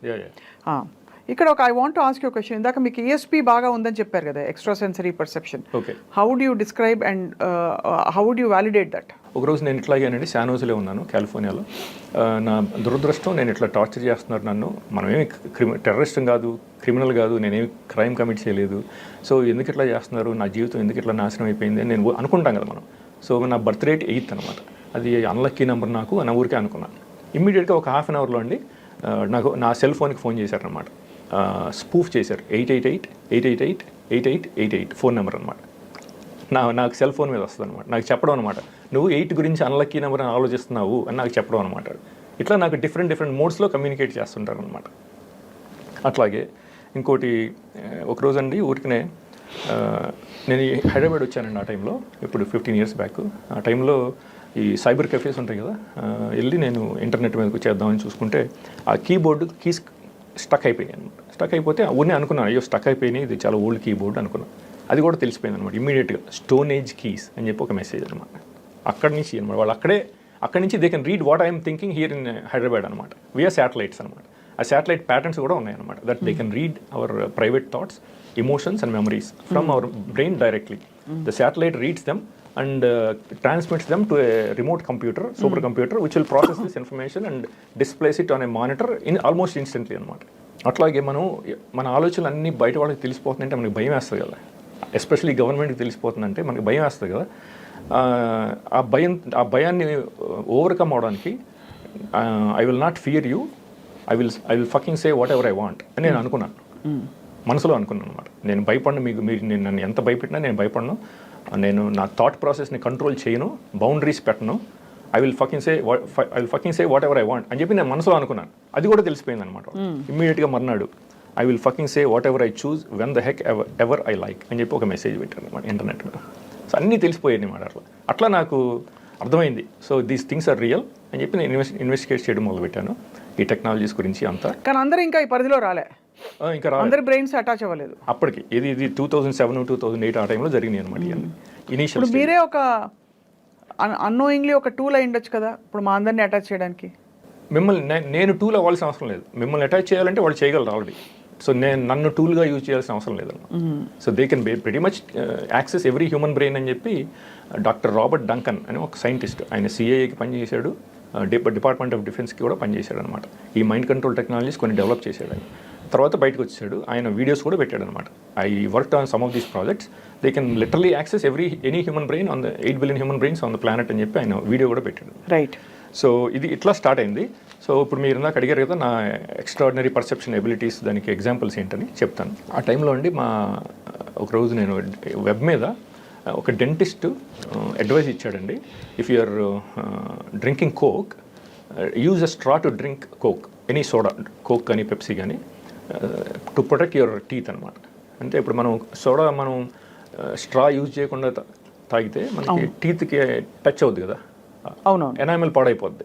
ఇక్కడ ఒక I want to ask you question. ఇందాక మీకు ఈఎస్పీ బాగా ఉందని చెప్పారు కదా, extra sensory perception. Okay, how would you describe and how would you validate that? ఒకరోజు నేను ఇట్లాగేనండి శానోజులో ఉన్నాను, కాలిఫోర్నియాలో. నా దురదృష్టం, నేను ఇట్లా టార్చర్ చేస్తున్నారు నన్ను. మనమేమి టెర్రరిస్ట్ కాదు, క్రిమినల్ కాదు, నేనేమి క్రైమ్ కమిట్ చేయలేదు. సో ఎందుకు ఇట్లా చేస్తున్నారు, నా జీవితం ఎందుకు ఇట్లా నాశనం అయిపోయింది అని నేను అనుకుంటాం కదా మనం. సో నా బర్త్ రేట్ 8 అనమాట. అది అన్లక్కీ నెంబర్ నాకు అని ఊరికే అనుకున్నాను. ఇమ్మీడియట్గా ఒక హాఫ్ అన్ అవర్లో అండి నాకు నా సెల్ ఫోన్కి ఫోన్ చేశారనమాట. స్పూఫ్ చేశారు. 888 ఫోన్ నెంబర్ అనమాట. నాకు సెల్ ఫోన్ మీద వస్తుంది అనమాట. నాకు చెప్పడం అనమాట, నువ్వు 8 గురించి అన్లక్కీ నెంబర్ అని ఆలోచిస్తున్నావు అని నాకు చెప్పడం అనమాట. ఇట్లా నాకు డిఫరెంట్ మోడ్స్లో కమ్యూనికేట్ చేస్తుంటారు అనమాట. అట్లాగే ఇంకోటి, ఒకరోజు అండి ఊరికనే నేను హైదరాబాద్ వచ్చానండి ఆ టైంలో, ఇప్పుడు 15 years బ్యాక్. ఆ టైంలో ఈ సైబర్ కెఫేస్ ఉంటాయి కదా, వెళ్ళి నేను ఇంటర్నెట్ మీదకి చేద్దామని చూసుకుంటే ఆ కీస్ స్టక్ అయిపోయాయి అనమాట. స్టక్ అయిపోతే ఊరినే అనుకున్నాను, అయ్యో స్టక్ అయిపోయినాయి, ఇది చాలా ఓల్డ్ కీబోర్డ్ అనుకున్నాను. అది కూడా తెలిసిపోయింది అనమాట. ఇమ్మీడియట్గా స్టోన్ ఏజ్ కీస్ అని చెప్పి ఒక మెసేజ్ అనమాట. అక్కడి నుంచి అనమాట వాళ్ళు అక్కడి నుంచి they can read what I'm thinking here in Hyderabad అనమాట, వియా శాటిలైట్స్ అనమాట. ఆ శాటిలైట్ ప్యాటర్న్స్ కూడా ఉన్నాయి అనమాట, that they can read our private thoughts, emotions and memories from our brain directly. The satellite reads them and transmits them to a remote computer, supercomputer, which will process this information and displays it on a monitor in almost instantly అనమాట. అట్లాగే మన ఆలోచనలు అన్నీ బయట వాళ్ళకి తెలిసిపోతుందంటే మనకి భయం వేస్తుంది కదా, ఎస్పెషల్లీ గవర్నమెంట్కి తెలిసిపోతుందంటే మనకి భయం వేస్తుంది కదా. ఆ భయాన్ని ఓవర్కమ్ అవడానికి I will not fear you, I will fucking say what ever I want అని నేను అనుకున్నాను, మనసులో అనుకున్నాను అనమాట. నేను భయపడను, మీరు నేను నన్ను ఎంత భయపెట్టినా నేను భయపడను, నేను నా థాట్ ప్రాసెస్ని కంట్రోల్ చేయను, బౌండరీస్ పెట్టను, I will fucking say what ever I want అని చెప్పి నేను మనసులో అనుకున్నాను. అది కూడా తెలిసిపోయింది అనమాట. ఇమ్మీడియట్గా మర్నాడు I will fucking say what ever I choose when the heck ever I like అని చెప్పి ఒక మెసేజ్ పెట్టాను అనమాట ఇంటర్నెట్ మీద. సో అన్నీ తెలిసిపోయాయి అనమాట. అట్లా నాకు అర్థమైంది. So these things are real అని చెప్పి నేను ఇన్వెస్టిగేట్ చేయడం మొదలుపెట్టాను ఈ టెక్నాలజీస్ గురించి అంతా. కానీ అందరూ ఇంకా ఈ పరిధిలో రాలే, ఇంకా అందరి బ్రెయిన్స్ అటాచ్ అవ్వలేదు అప్పటికి. ఇది 2007, 2008 ఆ టైంలో జరిగినాయి అనమాట. ఇనీషియల్ ఇప్పుడు మీరే ఒక అన్నోయింగ్లీ ఒక టూల్ అయి ఉండొచ్చు కదా ఇప్పుడు మా అందరినీ అటాచ్ చేయడానికి. మిమ్మల్ని నేను టూల్ అవ్వాల్సిన అవసరం లేదు. మిమ్మల్ని అటాచ్ చేయాలంటే వాళ్ళు చేయగలరు ఆల్రెడీ. సో నేను నన్ను టూల్గా యూజ్ చేయాల్సిన అవసరం లేదన్నమాట. So they can very much access every human brain అని చెప్పి డాక్టర్ రాబర్ట్ డంకన్ అని ఒక సైంటిస్ట్, ఆయన సిఐఏకి పనిచేశాడు, డిపార్ట్మెంట్ ఆఫ్ డిఫెన్స్కి కూడా పనిచేశాడు అనమాట. ఈ మైండ్ కంట్రోల్ టెక్నాలజీస్ కొన్ని డెవలప్ చేశాడు ఆయన. తర్వాత బయటకు వచ్చాడు, ఆయన వీడియోస్ కూడా పెట్టాడు అనమాట. I work on some of these projects, they can literally access any human brain on the 8 billion human brains on the planet అని చెప్పి ఆయన వీడియో కూడా పెట్టాడు. రైట్. సో ఇది ఇట్లా స్టార్ట్ అయింది. సో ఇప్పుడు మీరు ఇందాక అడిగారు కదా నా ఎక్స్ట్రాడినరీ పర్సెప్షన్ ఎబిలిటీస్, దానికి ఎగ్జాంపుల్స్ ఏంటని చెప్తాను. ఆ టైంలో అండి ఒకరోజు నేను వెబ్ మీద ఒక డెంటిస్ట్ అడ్వైస్ ఇచ్చాడండి. If you are drinking Coke, use a straw to drink Coke, any soda, Coke కానీ పెప్సీ కానీ, టు ప్రొటెక్ట్ యువర్ టీత్ అనమాట. అంటే ఇప్పుడు మనం సోడా స్ట్రా యూజ్ చేయకుండా తాగితే మనకి టీత్కి టచ్ అవుద్ది కదా, అవునవును, ఎనామిల్ పాడైపోద్ది.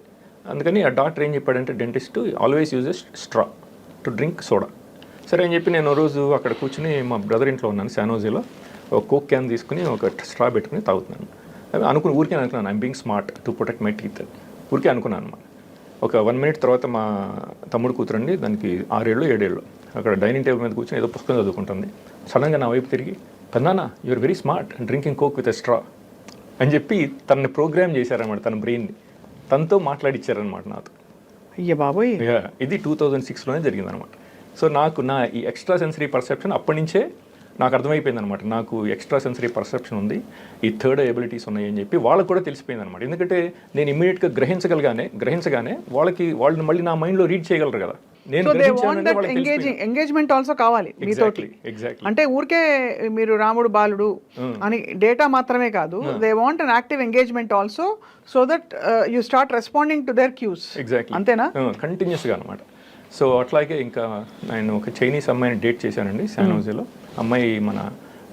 అందుకని ఆ డాక్టర్ ఏం చెప్పాడంటే dentist always uses straw to drink soda. సరే అని చెప్పి నేను రోజు అక్కడ కూర్చుని మా బ్రదర్ ఇంట్లో ఉన్నాను శానోజీలో, ఒక కోక్ క్యాన్ తీసుకుని ఒక స్ట్రా పెట్టుకుని తాగుతున్నాను. ఊరికే అనుకున్నాను I'm being smart to protect my teeth, ఊరికే అనుకున్నాను అనమాట. ఒక 1 minute తర్వాత మా తమ్ముడు కూతురండి, దానికి 6 ఏళ్ళు 7 ఏళ్ళు, అక్కడ డైనింగ్ టేబుల్ మీద కూర్చొని ఏదో పుస్తకం చదువుకుంటుంది. సడన్గా నా వైపు తిరిగి, పెద్దనా you're very smart drinking Coke with a straw అని చెప్పి తనని ప్రోగ్రామ్ చేశారనమాట, తన బ్రెయిన్ని తనతో మాట్లాడిచ్చారనమాట నాతో. అయ్యే బాబోయ్. ఇది 2006లోనే జరిగిందనమాట. సో నాకు నా ఈ ఎక్స్ట్రా సెన్సరీ పర్సెప్షన్ అప్పటి నుంచే నాకు అర్థమైపోయింది అనమాట. నాకు ఎక్స్ట్రా సెన్సరీ పర్సెప్షన్ ఉంది, ఈ థర్డ్ ఎబిలిటీస్ ఉన్నాయి అని చెప్పి వాళ్ళకు కూడా తెలిసిపోయింది అనమాట. ఎందుకంటే నేను ఇమ్మీడియట్గా గ్రహించగానే వాళ్ళని మళ్ళీ నా మైండ్లో రీడ్ చేయగలరు కదా. నేను ఎంగేజ్మెంట్ ఆల్సో కావాలి మీతోటి. ఎగ్జాక్ట్లీ. అంటే ఊరికే మీరు రాముడు బాలుడు అని డేటా మాత్రమే కాదు, they want an active engagement also, so that you start responding to their cues. Exactly, అంతేనా? కంటిన్యూస్గా అనమాట. సో అట్లాగే ఇంకా నేను ఒక చైనీస్ అమ్మాయిని డేట్ చేశానండి శానోజేలో. అమ్మాయి మన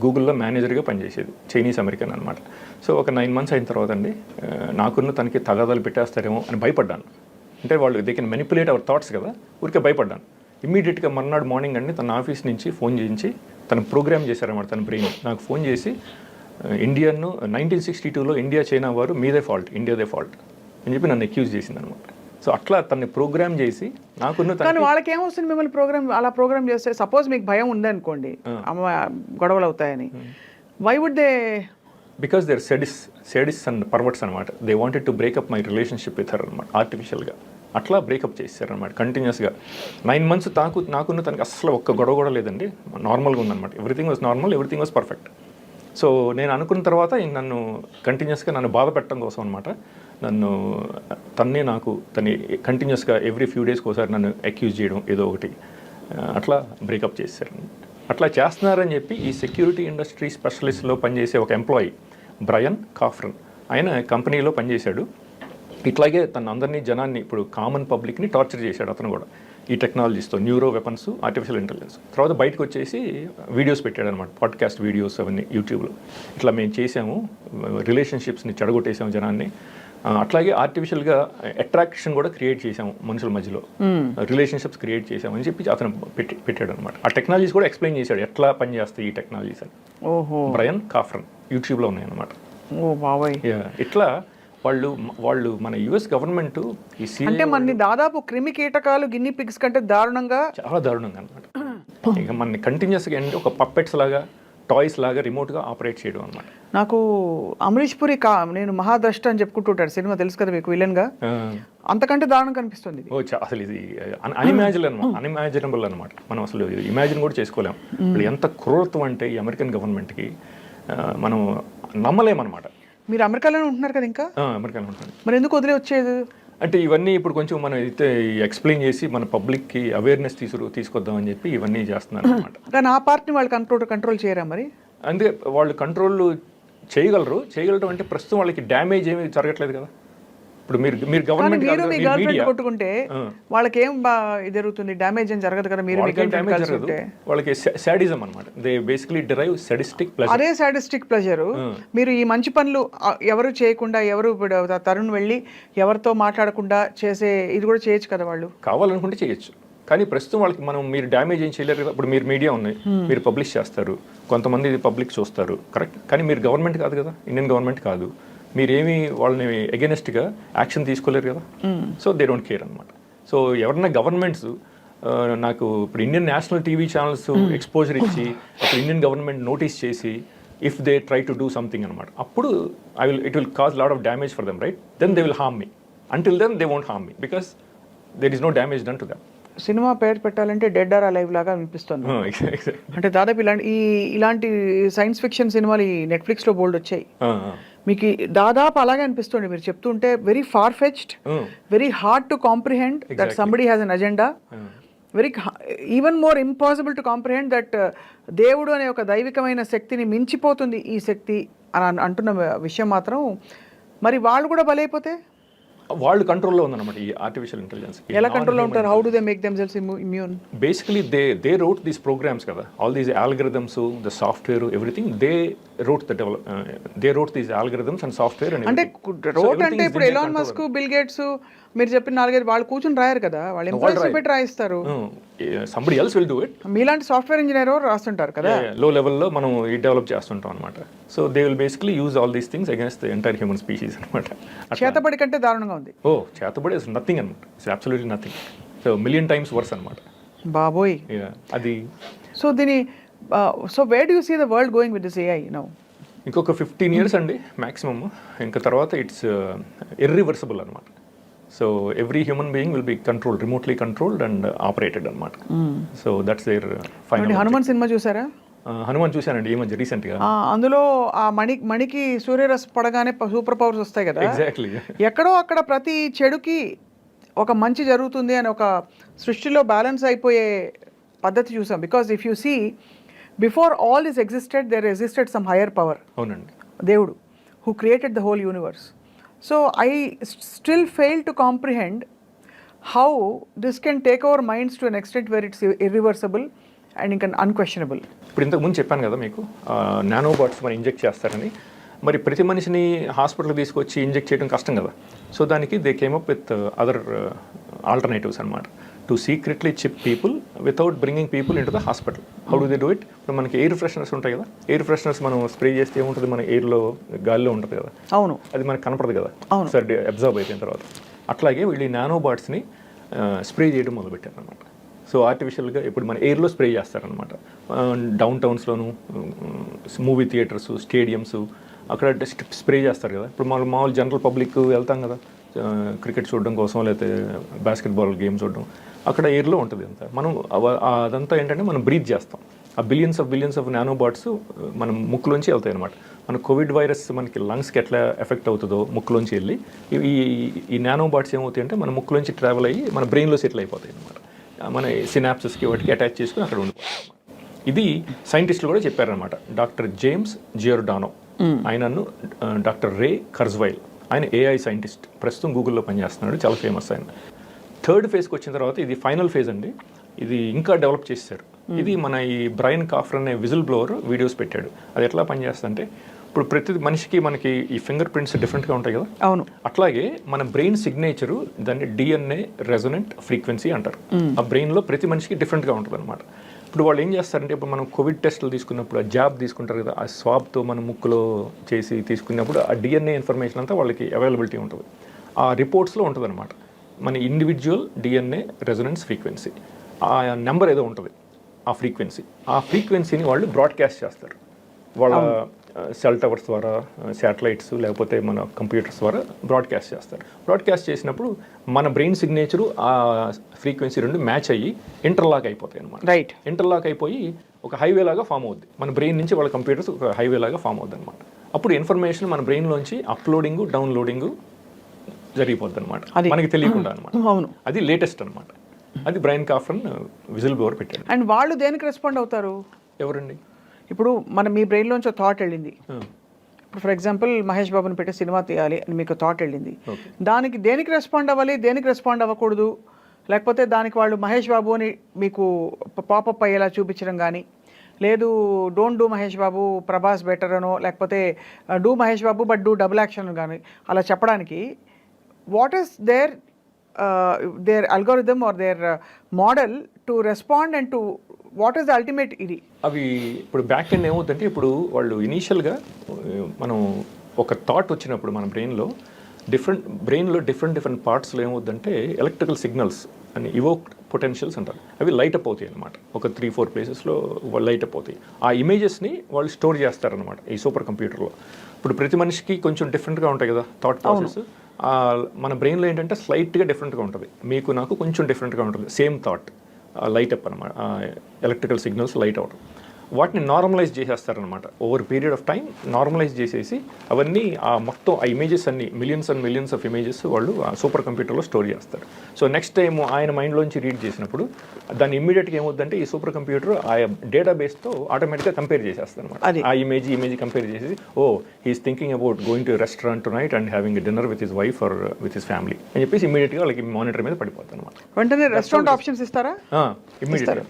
గూగుల్లో మేనేజర్గా పనిచేసేది, చైనీస్ అమెరికన్ అనమాట. సో ఒక 9 months అయిన తర్వాత అండి నాకున్న తనకి తగాదాలు పెట్టేస్తారేమో అని భయపడ్డాను. అంటే వాళ్ళు they can manipulate our thoughts కదా, ఊరికే భయపడ్డాను. ఇమ్మీడియట్గా మర్నాడు మార్నింగ్ అండి తన ఆఫీస్ నుంచి ఫోన్ చేయించి తను ప్రోగ్రామ్ చేశారన్నమాట. తన బ్రెయిన్ నాకు ఫోన్ చేసి, ఇండియాను 1962లో ఇండియా చైనా వారు మీదే ఫాల్ట్, ఇండియాదే ఫాల్ట్ అని చెప్పి నన్ను అక్యూజ్ చేసింది అనమాట. సో అట్లా తనని ప్రోగ్రామ్ చేసి నాకున్న. కానీ వాళ్ళకి ఏమొస్తుంది మిమ్మల్ని అలా ప్రోగ్రామ్ చేస్తే? సపోజ్ మీకు భయం ఉందనుకోండి గొడవలు అవుతాయని, why would they? Because they are sadists and perverts అనమాట. They wanted to break up my relationship with her అనమాట, ఆర్టిఫిషియల్గా అట్లా బ్రేకప్ చేశారనమాట కంటిన్యూస్గా. 9 months నాకున్న తనకి అసలు ఒక్క గొడవ కూడా లేదండి, నార్మల్గా ఉందన్నమాట. Everything was normal, everything was perfect. So నేను అనుకున్న తర్వాత నన్ను కంటిన్యూస్గా నన్ను బాధ పెట్టడం కోసం అనమాట, తన్ని కంటిన్యూస్గా ఎవ్రీ ఫ్యూ డేస్కి ఒకసారి నన్ను అక్యూజ్ చేయడం ఏదో ఒకటి, అట్లా బ్రేకప్ చేశారు. అట్లా చేస్తున్నారని చెప్పి ఈ సెక్యూరిటీ ఇండస్ట్రీ స్పెషలిస్ట్లో పనిచేసే ఒక ఎంప్లాయీ బ్రయన్ కాఫ్రన్, ఆయన కంపెనీలో పనిచేశాడు. ఇట్లాగే తన అందరినీ జనాన్ని, ఇప్పుడు కామన్ పబ్లిక్ని టార్చర్ చేశాడు అతను కూడా ఈ టెక్నాలజీస్తో, న్యూరో వెపన్స్, ఆర్టిఫిషియల్ ఇంటెలిజెన్స్. తర్వాత బయటకు వచ్చేసి వీడియోస్ పెట్టాడు అనమాట, పాడ్కాస్ట్ వీడియోస్ అవన్నీ యూట్యూబ్లో. ఇట్లా మేము చేసాము, రిలేషన్షిప్స్ని చెడగొట్టేసాము జనాన్ని, అట్లాగే ఆర్టిఫిషియల్గా అట్రాక్షన్ కూడా క్రియేట్ చేసాము మనుషుల మధ్యలో, రిలేషన్షిప్స్ క్రియేట్ చేసాము అని చెప్పి అతను పెట్టాడు అనమాట. ఆ టెక్నాలజీస్ కూడా ఎక్స్ప్లెయిన్ చేశాడు ఎట్లా పనిచేస్తాయి ఈ టెక్నాలజీస్ అని. బ్రయన్ కాఫ్రన్ యూట్యూబ్లో ఉన్నాయి అనమాట. ఇట్లా వాళ్ళు మన యుఎస్ గవర్నమెంట్ అంటే మన దాదాపు క్రిమి కీటకాలు గిన్ని పిగ్స్ కంటే దారుణంగా, చాలా దారుణంగా అనమాట. ఇక మన కంటిన్యూస్గా ఏంటి ఒక పప్పెట్స్ లాగా, టాయ్స్ లాగా రిమోట్గా ఆపరేట్ చేయడం అనమాట. నాకు అమరీష్ పురి నేను మహాద్రష్ట అని చెప్పుకుంటుంటాడు, సినిమా తెలుసు కదా మీకు, విలన్గా. అంతకంటే దారుణం కనిపిస్తుంది. అసలు ఇది అన్ఇమాజినబుల్ అనమాట. మనం అసలు ఇమాజిన్ కూడా చేసుకోలేము. ఎంత క్రూరత్వం అంటే ఈ అమెరికన్ గవర్నమెంట్కి మనం నమ్మలేమన్నమాట. మీరు అమెరికాలోనే ఉంటున్నారు కదా ఇంకా? అమెరికాలో ఉంటున్నాను. మరి ఎందుకు వదిలే వచ్చేది? అంటే ఇవన్నీ ఇప్పుడు కొంచెం మనం అయితే ఎక్స్ప్లెయిన్ చేసి మన పబ్లిక్కి అవేర్నెస్ తీసుకొద్దామని చెప్పి ఇవన్నీ చేస్తున్నారు అనమాట. కానీ ఆ పార్ట్ని వాళ్ళు కంట్రోల్ చేయరా మరి? అందుకే వాళ్ళు కంట్రోల్ చేయగలరు అంటే ప్రస్తుతం వాళ్ళకి డ్యామేజ్ ఏమీ జరగట్లేదు కదా. ఇప్పుడు మీరు గవర్నమెంట్ మీ గర్ల్ఫ్రెండ్ కొట్టుకుంటే వాళ్ళకి ఏం జరుగుతుంది? డ్యామేజ్ ఏం జరగదు కదా. మీరు డ్యామేజ్ జరగదు, వాళ్ళకి సాడిజం అనమాట. They basically derive sadistic pleasure. అదే సాడిస్టిక్ ప్లెజర్. మీరు ఈ మంచి పనులు ఎవరు చేయకుండా, ఎవరు తరుణ్ వెళ్ళి ఎవరితో మాట్లాడకుండా చేసే ఇది కూడా చేయొచ్చు కదా. వాళ్ళు కావాలనుకుంటే చేయొచ్చు, కానీ ప్రస్తుతం వాళ్ళకి మీరు డ్యామేజ్ ఏం చేయలేరు కదా. ఇప్పుడు మీరు మీడియా ఉన్నాయి, మీరు పబ్లిష్ చేస్తారు, కొంతమంది ఇది పబ్లిక్ చూస్తారు, కరెక్ట్. కానీ మీరు గవర్నమెంట్ కాదు కదా, ఇండియన్ గవర్నమెంట్ కాదు. మీరేమి వాళ్ళని అగెనెస్ట్గా యాక్షన్ తీసుకోలేరు కదా. సో దే డోంట్ కేర్ అనమాట. సో ఎవరన్నా గవర్నమెంట్స్ నాకు ఇప్పుడు Indian national TV channels exposure ఇచ్చి అప్పుడు ఇండియన్ గవర్నమెంట్ నోటీస్ చేసి if they try to do something అనమాట, అప్పుడు it will cause lot of damage for them, right. Then they will harm me. Until then they won't harm me because there is no damage done to them. Cinema పేరు పెట్టాలంటే dead or alive లాగా అనిపిస్తుంది. అంటే దాదాపు ఇలాంటి science fiction సినిమాలు ఈ నెట్ఫ్లిక్స్లో బోల్డ్ వచ్చాయి. మీకు దాదాపు అలాగే అనిపిస్తుంది మీరు చెప్తుంటే. Very far fetched, very hard to comprehend that somebody has an agenda, very even more impossible to comprehend that దేవుడు అనే ఒక దైవికమైన శక్తిని మించిపోతుంది ఈ శక్తి అని అంటున్న విషయం మాత్రం. మరి వాళ్ళు కూడా బలైపోతే వాళ్ళు కంట్రోల్లో ఉందన్నమాట ఈ ఆర్టిఫిషియల్ ఇంటెలిజెన్స్. ఎలా కంట్రోల్లో ఉంటారు? How do they make themselves immune? Basically they wrote these programs కదా, all these algorithms, the software, everything they wrote these algorithms and software. అంటే రోట్ అంటే ఇప్పుడు ఎలాన్ మస్క్, బిల్ గేట్స్ మీరు చెప్పిన 4-5 వాళ్ళు కూర్చొని రాయరు కదా, వాళ్ళు ఎంప్లాయీస్ పెట్టి రాయిస్తారు. Somebody else will do it. మీలాంటి సాఫ్ట్వేర్ ఇంజనీర్ రాస్తుంటారు కదా, లో లెవెల్లో మనం ఇది డెవలప్ చేస్తుంటాం అనమాట. So they will basically use all these things against the entire human species అనమాట. చేతబడి కంటే దారుణంగా ఉంది. చేతబడి ఇస్ నథింగ్ అనమాట, it's absolutely nothing. So million times worse అనమాట బాబోయ్ అది. So where do you see the world going with this AI now? ఇంకొక 15 years అండి మ్యాక్సిమమ్. ఇంకా తర్వాత ఇట్స్ ఇర్రివర్సిబుల్ అనమాట. So every human being will be remotely controlled and operated అనమాట. So that's their final. Hanuman cinema చూసారా? హనుమాన్ చూశానండి ఈ మధ్య రీసెంట్గా. అందులో ఆ మణికి సూర్యరస్ పడగానే సూపర్ పవర్స్ వస్తాయి కదా. ఎగ్జాక్ట్లీ. ఎక్కడో అక్కడ ప్రతి చెడుకి ఒక మంచి జరుగుతుంది అని ఒక సృష్టిలో బ్యాలెన్స్ అయిపోయే పద్ధతి చూసాం. Because if you see before all this existed there existed some higher power. అవునండి. దేవుడు who created the whole universe. So I still fail to comprehend how this can take our minds to an extent where it's irreversible and unquestionable. ఇప్పుడు ఇంతకు ముందు చెప్పాను కదా మీకు, nano bots మనం inject చేస్తారని. మరి ప్రతి మనిషిని హాస్పిటల్కి తీసుకొచ్చి ఇంజెక్ట్ చేయడం కష్టం కదా. సో దానికి they came up with other alternatives అనమాట. To secretly chip people without bringing people into the hospital. How do they do it? ఇప్పుడు మనకి ఎయిర్ ఫ్రెషనర్స్ ఉంటాయి కదా, ఎయిర్ ఫ్రెషనర్స్ మనం స్ప్రే చేస్తే ఏముంటుంది, మన ఎయిర్లో గాలిలో ఉంటుంది కదా. అవును. అది మనకు కనపడదు కదా సరే అబ్జర్వ్ అయిపోయిన తర్వాత. అట్లాగే వీళ్ళు ఈ నానో బాట్స్ని స్ప్రే చేయడం మొదలుపెట్టారు అనమాట. సో ఆర్టిఫిషియల్గా ఇప్పుడు మన ఎయిర్లో స్ప్రే చేస్తారనమాట. డౌన్ టౌన్స్లోను, మూవీ థియేటర్స్, స్టేడియమ్స్, అక్కడ స్ప్రే చేస్తారు కదా. ఇప్పుడు మనం మామూలు జనరల్ పబ్లిక్ వెళ్తాం కదా క్రికెట్ చూడడం కోసం, లేకపోతే బాస్కెట్బాల్ గేమ్ చూడడం, అక్కడ ఎయిర్లో ఉంటుంది అంతా. మనం అదంతా ఏంటంటే మనం బ్రీత్ చేస్తాం. ఆ బిలియన్స్ ఆఫ్ నానో బాట్స్ మనం ముక్కులోంచి వెళ్తాయి అనమాట. మన కోవిడ్ వైరస్ మనకి లంగ్స్కి ఎట్లా ఎఫెక్ట్ అవుతుందో ముక్కులోంచి వెళ్ళి, ఈ నానో బాట్స్ ఏమవుతాయి అంటే మన ముక్కులోంచి ట్రావెల్ అయ్యి మన బ్రెయిన్లో సెటిల్ అయిపోతాయి అనమాట. మన సినాప్సెస్కి వాటికి అటాచ్ చేసుకుని అక్కడ ఉండిపోతాయి. ఇది సైంటిస్టులు కూడా చెప్పారనమాట. డాక్టర్ జేమ్స్ జియోర్డానో, ఆయనను డాక్టర్ రే కర్జ్వైల్, ఆయన ఏఐ సైంటిస్ట్, ప్రస్తుతం గూగుల్లో పనిచేస్తున్నాడు, చాలా ఫేమస్ ఆయన. 3rd ఫేజ్కి వచ్చిన తర్వాత ఇది ఫైనల్ ఫేజ్ అండి. ఇది ఇంకా డెవలప్ చేశారు. ఇది మన ఈ బ్రైన్ కాఫర్ అనే విజిల్ బ్లోవర్ వీడియోస్ పెట్టాడు. అది ఎట్లా పనిచేస్తుందంటే, ఇప్పుడు ప్రతి మనిషికి మనకి ఈ ఫింగర్ ప్రింట్స్ డిఫరెంట్గా ఉంటాయి కదా. అవును. అట్లాగే మన బ్రెయిన్ సిగ్నేచరు దాన్ని డిఎన్ఏ రెజొనెంట్ ఫ్రీక్వెన్సీ అంటారు. ఆ బ్రెయిన్లో ప్రతి మనిషికి డిఫరెంట్గా ఉంటుంది అనమాట. ఇప్పుడు వాళ్ళు ఏం చేస్తారంటే, ఇప్పుడు మనం కోవిడ్ టెస్టులు తీసుకున్నప్పుడు ఆ జాబ్ తీసుకుంటారు కదా, ఆ స్వాబ్తో మన ముక్కులో చేసి తీసుకున్నప్పుడు ఆ డిఎన్ఏ ఇన్ఫర్మేషన్ అంతా వాళ్ళకి అవైలబిలిటీ ఉంటుంది. ఆ రిపోర్ట్స్లో ఉంటుంది అనమాట మన ఇండివిజువల్ డిఎన్ఏ రెజొనెన్స్ ఫ్రీక్వెన్సీ. ఆ నెంబర్ ఏదో ఉంటుంది, ఆ ఫ్రీక్వెన్సీని వాళ్ళు బ్రాడ్కాస్ట్ చేస్తారు వాళ్ళ సెల్ టవర్స్ ద్వారా, శాటిలైట్స్, లేకపోతే మన కంప్యూటర్స్ ద్వారా బ్రాడ్కాస్ట్ చేస్తారు. బ్రాడ్కాస్ట్ చేసినప్పుడు మన బ్రెయిన్ సిగ్నేచరు ఆ ఫ్రీక్వెన్సీ రెండు మ్యాచ్ అయ్యి ఇంటర్లాక్ అయిపోతాయి అనమాట. రైట్. ఇంటర్లాక్ అయిపోయి ఒక హైవే లాగా ఫామ్ అవుద్ది. మన బ్రెయిన్ నుంచి వాళ్ళ కంప్యూటర్స్ ఒక హైవే లాగా ఫామ్ అవుద్ది అనమాట. అప్పుడు ఇన్ఫర్మేషన్ మన బ్రెయిన్లోంచి అప్లోడింగు, డౌన్లోడింగు జరిగిపోద్ది అనమాట, అది. మనకి తెలియకుండా అనమాట. అవును. అది లేటెస్ట్ అనమాట. అది బ్రైన్ కాఫ్రన్ విజిల్ బ్లోవర్ పెట్టాడు. అండ్ వాళ్ళు దేనికి రెస్పాండ్ అవుతారు? ఎవరండి? ఇప్పుడు మీ బ్రెయిన్లోంచి థాట్ వెళ్ళింది. ఆ, ఇప్పుడు ఫర్ ఎగ్జాంపుల్ మహేష్ బాబుని పెట్టి సినిమా తీయాలి అని మీకు థాట్ వెళ్ళింది. ఓకే. దానికి దేనికి రెస్పాండ్ అవ్వాలి, దేనికి రెస్పాండ్ అవ్వకూడదు, లేకపోతే దానికి వాళ్ళు మహేష్ బాబు అని మీకు పాపప్ అయ్యేలా చూపించడం కానీ, లేదు don't do Mahesh Babu, Prabhas better అనో, లేకపోతే do Mahesh Babu but do double action కానీ అలా చెప్పడానికి what is their algorithm or their model to respond and to what is the ultimate ఇది? అవి ఇప్పుడు బ్యాక్ ఎండ్ ఏమవుతుందంటే, ఇప్పుడు వాళ్ళు ఇనీషియల్గా మనం ఒక థాట్ వచ్చినప్పుడు మన బ్రెయిన్లో డిఫరెంట్ పార్ట్స్లో ఏమవుతుందంటే ఎలక్ట్రికల్ సిగ్నల్స్ అని ఇవోక్ పొటెన్షియల్స్ అంటారు. అవి లైట్ అప్ అవుతాయి అనమాట. ఒక 3-4 ప్లేసెస్లో లైట్ అప్ అవుతాయి. ఆ ఇమేజెస్ని వాళ్ళు స్టోర్ చేస్తారనమాట ఈ సూపర్ కంప్యూటర్లో. ఇప్పుడు ప్రతి మనిషికి కొంచెం డిఫరెంట్గా ఉంటాయి కదా థాట్ ప్రాసెస్. మన బ్రెయిన్లో ఏంటంటే స్లైట్గా డిఫరెంట్గా ఉంటుంది. మీకు నాకు కొంచెం డిఫరెంట్గా ఉంటుంది. సేమ్ థాట్ లైట్ అప్ అనమాట, ఎలక్ట్రికల్ సిగ్నల్స్ లైట్ అవడం. వాటిని నార్మలైజ్ చేసేస్తారనమాట. Over period of time normalise చేసేసి అవన్నీ మొత్తం ఆ ఇమేజెస్ అన్ని millions and millions of images వాళ్ళు ఆ సూపర్ కంప్యూటర్లో స్టోర్ చేస్తారు. సో నెక్స్ట్ టైం ఆయన మైండ్లోంచి రీడ్ చేసినప్పుడు దాన్ని ఇమ్మీడియట్గా ఏమవుతుందంటే ఈ సూపర్ కంప్యూటర్ ఆ డేటాబేస్తో ఆటోమేటిక్గా కంపేర్ చేసేస్తారు అనమాట. ఆ ఇమేజ్ కంపేర్ చేసి, oh he's thinking about going to restaurant tonight and having dinner with his wife or with his family అని చెప్పేసి ఇమీడియట్గా వాళ్ళకి మానిటర్ మీద పడిపోతుంది అనమాట. వెంటనే రెస్టారెంట్ ఆప్షన్స్ ఇస్తారా? ఇమీడియట్గా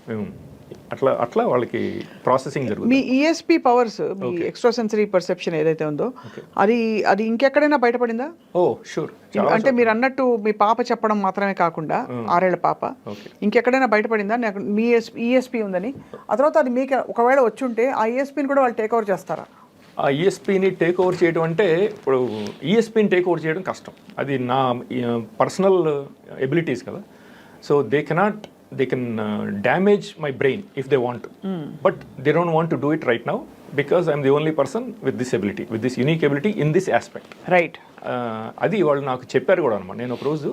అట్లా వాళ్ళకి ప్రాసెసింగ్ జరుగుతుంది. మీ ఈఎస్పీ పవర్స్, మీ ఎక్స్ట్రా సెన్సరీ పర్సెప్షన్ ఏదైతే ఉందో అది ఇంకెక్కడైనా బయటపడిందా? ఓ షూర్. అంటే మీరు అన్నట్టు మీ పాప చెప్పడం మాత్రమే కాకుండా 6 ఏళ్ల పాప ఇంకెక్కడైనా బయటపడిందా నాకు మీ ఈఎస్పీ ఉందని? ఆ తర్వాత అది మీకు ఒకవేళ వచ్చుంటే ఆ ఈఎస్పీని కూడా వాళ్ళు టేక్ ఓవర్ చేస్తారా? ఆ ఈఎస్పీని టేక్ ఓవర్ చేయడం అంటే, ఇప్పుడు ఈఎస్పీని టేక్ ఓవర్ చేయడం కష్టం. అది నా పర్సనల్ ఎబిలిటీస్ కదా. So they can damage my brain if they want to, but they don't want to do it right now because I'm the only person with this ability, with this unique ability in this aspect. Right. అది వాళ్ళు నాకు చెప్పారు కూడా అనమాట. నేను ఒకరోజు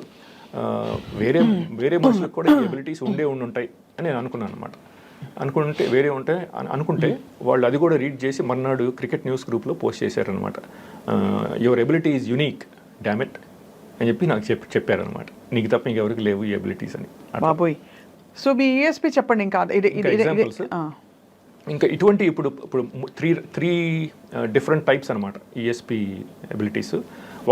వేరే మనుషులకు కూడా ఈ ఎబిలిటీస్ ఉండుంటాయి అని నేను అనుకున్నాను అనమాట. అనుకుంటే వాళ్ళు అది కూడా రీడ్ చేసి మర్నాడు క్రికెట్ న్యూస్ గ్రూప్లో పోస్ట్ చేశారనమాట. యువర్ ఎబిలిటీ ఈజ్ యునీక్ డామెట్ అని చెప్పి నాకు చెప్పారనమాట. నీకు తప్ప ఇంకెవరికి లేవు ఈ ఎబిలిటీస్ అని. బాబోయ్. సో మీ ఈఎస్పీ చెప్పండి. ఇంకా ఎగ్జాంపుల్స్ ఇంకా ఇటువంటి ఇప్పుడు త్రీ డిఫరెంట్ టైప్స్ అనమాట ఈఎస్పీ ఎబిలిటీస్.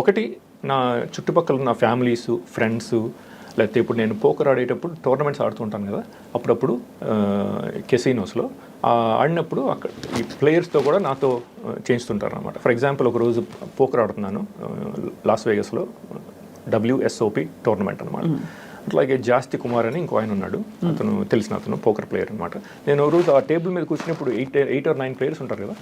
ఒకటి, నా చుట్టుపక్కల ఉన్న ఫ్యామిలీస్, ఫ్రెండ్స్, లేకపోతే ఇప్పుడు నేను పోకర్ ఆడేటప్పుడు టోర్నమెంట్స్ ఆడుతుంటాను కదా, అప్పుడప్పుడు కెసినోస్లో ఆడినప్పుడు అక్కడ ఈ ప్లేయర్స్తో కూడా నాతో చేయిస్తుంటారు అనమాట. ఫర్ ఎగ్జాంపుల్ ఒకరోజు పోకర్ ఆడుతున్నాను లాస్ వేగస్లో, WSOP టోర్నమెంట్ అనమాట. అట్లాగే జాస్తి కుమార్ అని ఇంకో ఆయన ఉన్నాడు, అతను పోకర్ ప్లేయర్ అనమాట. నేను రోజు ఆ టేబుల్ మీద కూర్చున్నప్పుడు 8 or 9 ప్లేయర్స్ ఉంటారు కదా,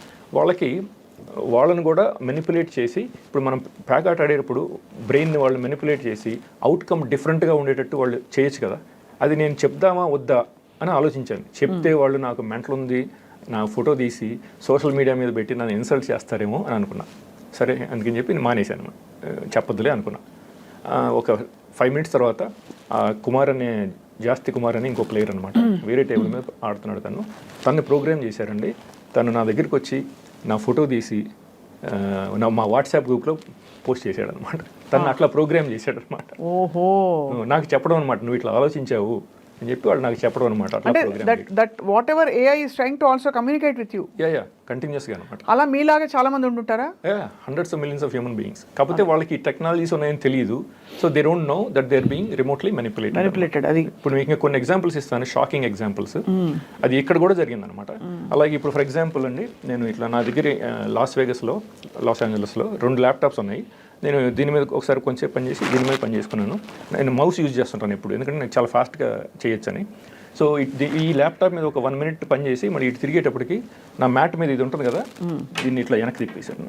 వాళ్ళని కూడా మెనిపులేట్ చేసి, ఇప్పుడు మనం ప్యాక్ ఆట ఆడేటప్పుడు బ్రెయిన్ని వాళ్ళు మెనిపులేట్ చేసి అవుట్కమ్ డిఫరెంట్గా ఉండేటట్టు వాళ్ళు చేయొచ్చు కదా. అది నేను చెప్దామా వద్దా అని ఆలోచించాను. చెప్తే వాళ్ళు నాకు మెంటల్ ఉంది, నా ఫోటో తీసి సోషల్ మీడియా మీద పెట్టి నన్ను ఇన్సల్ట్ చేస్తారేమో అని అనుకున్నా. సరే అందుకని చెప్పి నేను మానేశాను, చెప్పొద్దులే అనుకున్నా. ఒక 5 minutes తర్వాత జాస్తి కుమార్ అని ఇంకో ప్లేయర్ అనమాట, వేరే టేబుల్ మీద ఆడుతున్నాడు. తను ప్రోగ్రామ్ చేశారండి. తను నా దగ్గరికి వచ్చి నా ఫోటో తీసి మా వాట్సాప్ గ్రూప్లో పోస్ట్ చేశాడు అనమాట. తను అట్లా ప్రోగ్రామ్ చేశాడు అనమాట. ఓహో. నాకు చెప్పడం అనమాట, నువ్వు ఇట్లా ఆలోచించావు అని చెప్పి వాళ్ళు నాకు చెప్పడం అనమాట. That what ever AI is trying to also communicate with you. Yeah కంటిన్యూస్గా అనమాట. అలా మీలాగా చాలా మంది ఉంటుంటారా? hundreds of millions of human beings. కాకపోతే వాళ్ళకి టెక్నాలజీస్ ఉన్నాయని తెలియదు. So they don't know that they are being remotely manipulated. అది ఇప్పుడు మీకు కొన్ని ఎగ్జాంపుల్స్ ఇస్తాను, షాకింగ్ ఎగ్జాంపుల్స్. అది ఇక్కడ కూడా జరిగిందనమాట. అలాగే ఇప్పుడు ఫర్ ఎగ్జాంపుల్ అండి, నేను ఇట్లా నా దగ్గర లాస్ ఏంజలస్లో 2 ల్యాప్టాప్స్ ఉన్నాయి. నేను దీని మీద ఒకసారి కొంచెం పనిచేసి దీని మీద పని చేసుకున్నాను. నేను మౌస్ యూజ్ చేస్తుంటాను ఎప్పుడు, ఎందుకంటే నాకు చాలా ఫాస్ట్గా చేయొచ్చని. సో ఈ ల్యాప్టాప్ మీద ఒక 1 minute పని చేసి మళ్ళీ ఇటు తిరిగేటప్పటికి నా మ్యాట్ మీద ఇది ఉంటుంది కదా, దీన్ని ఇట్లా వెనక్కి తిప్పేశాను.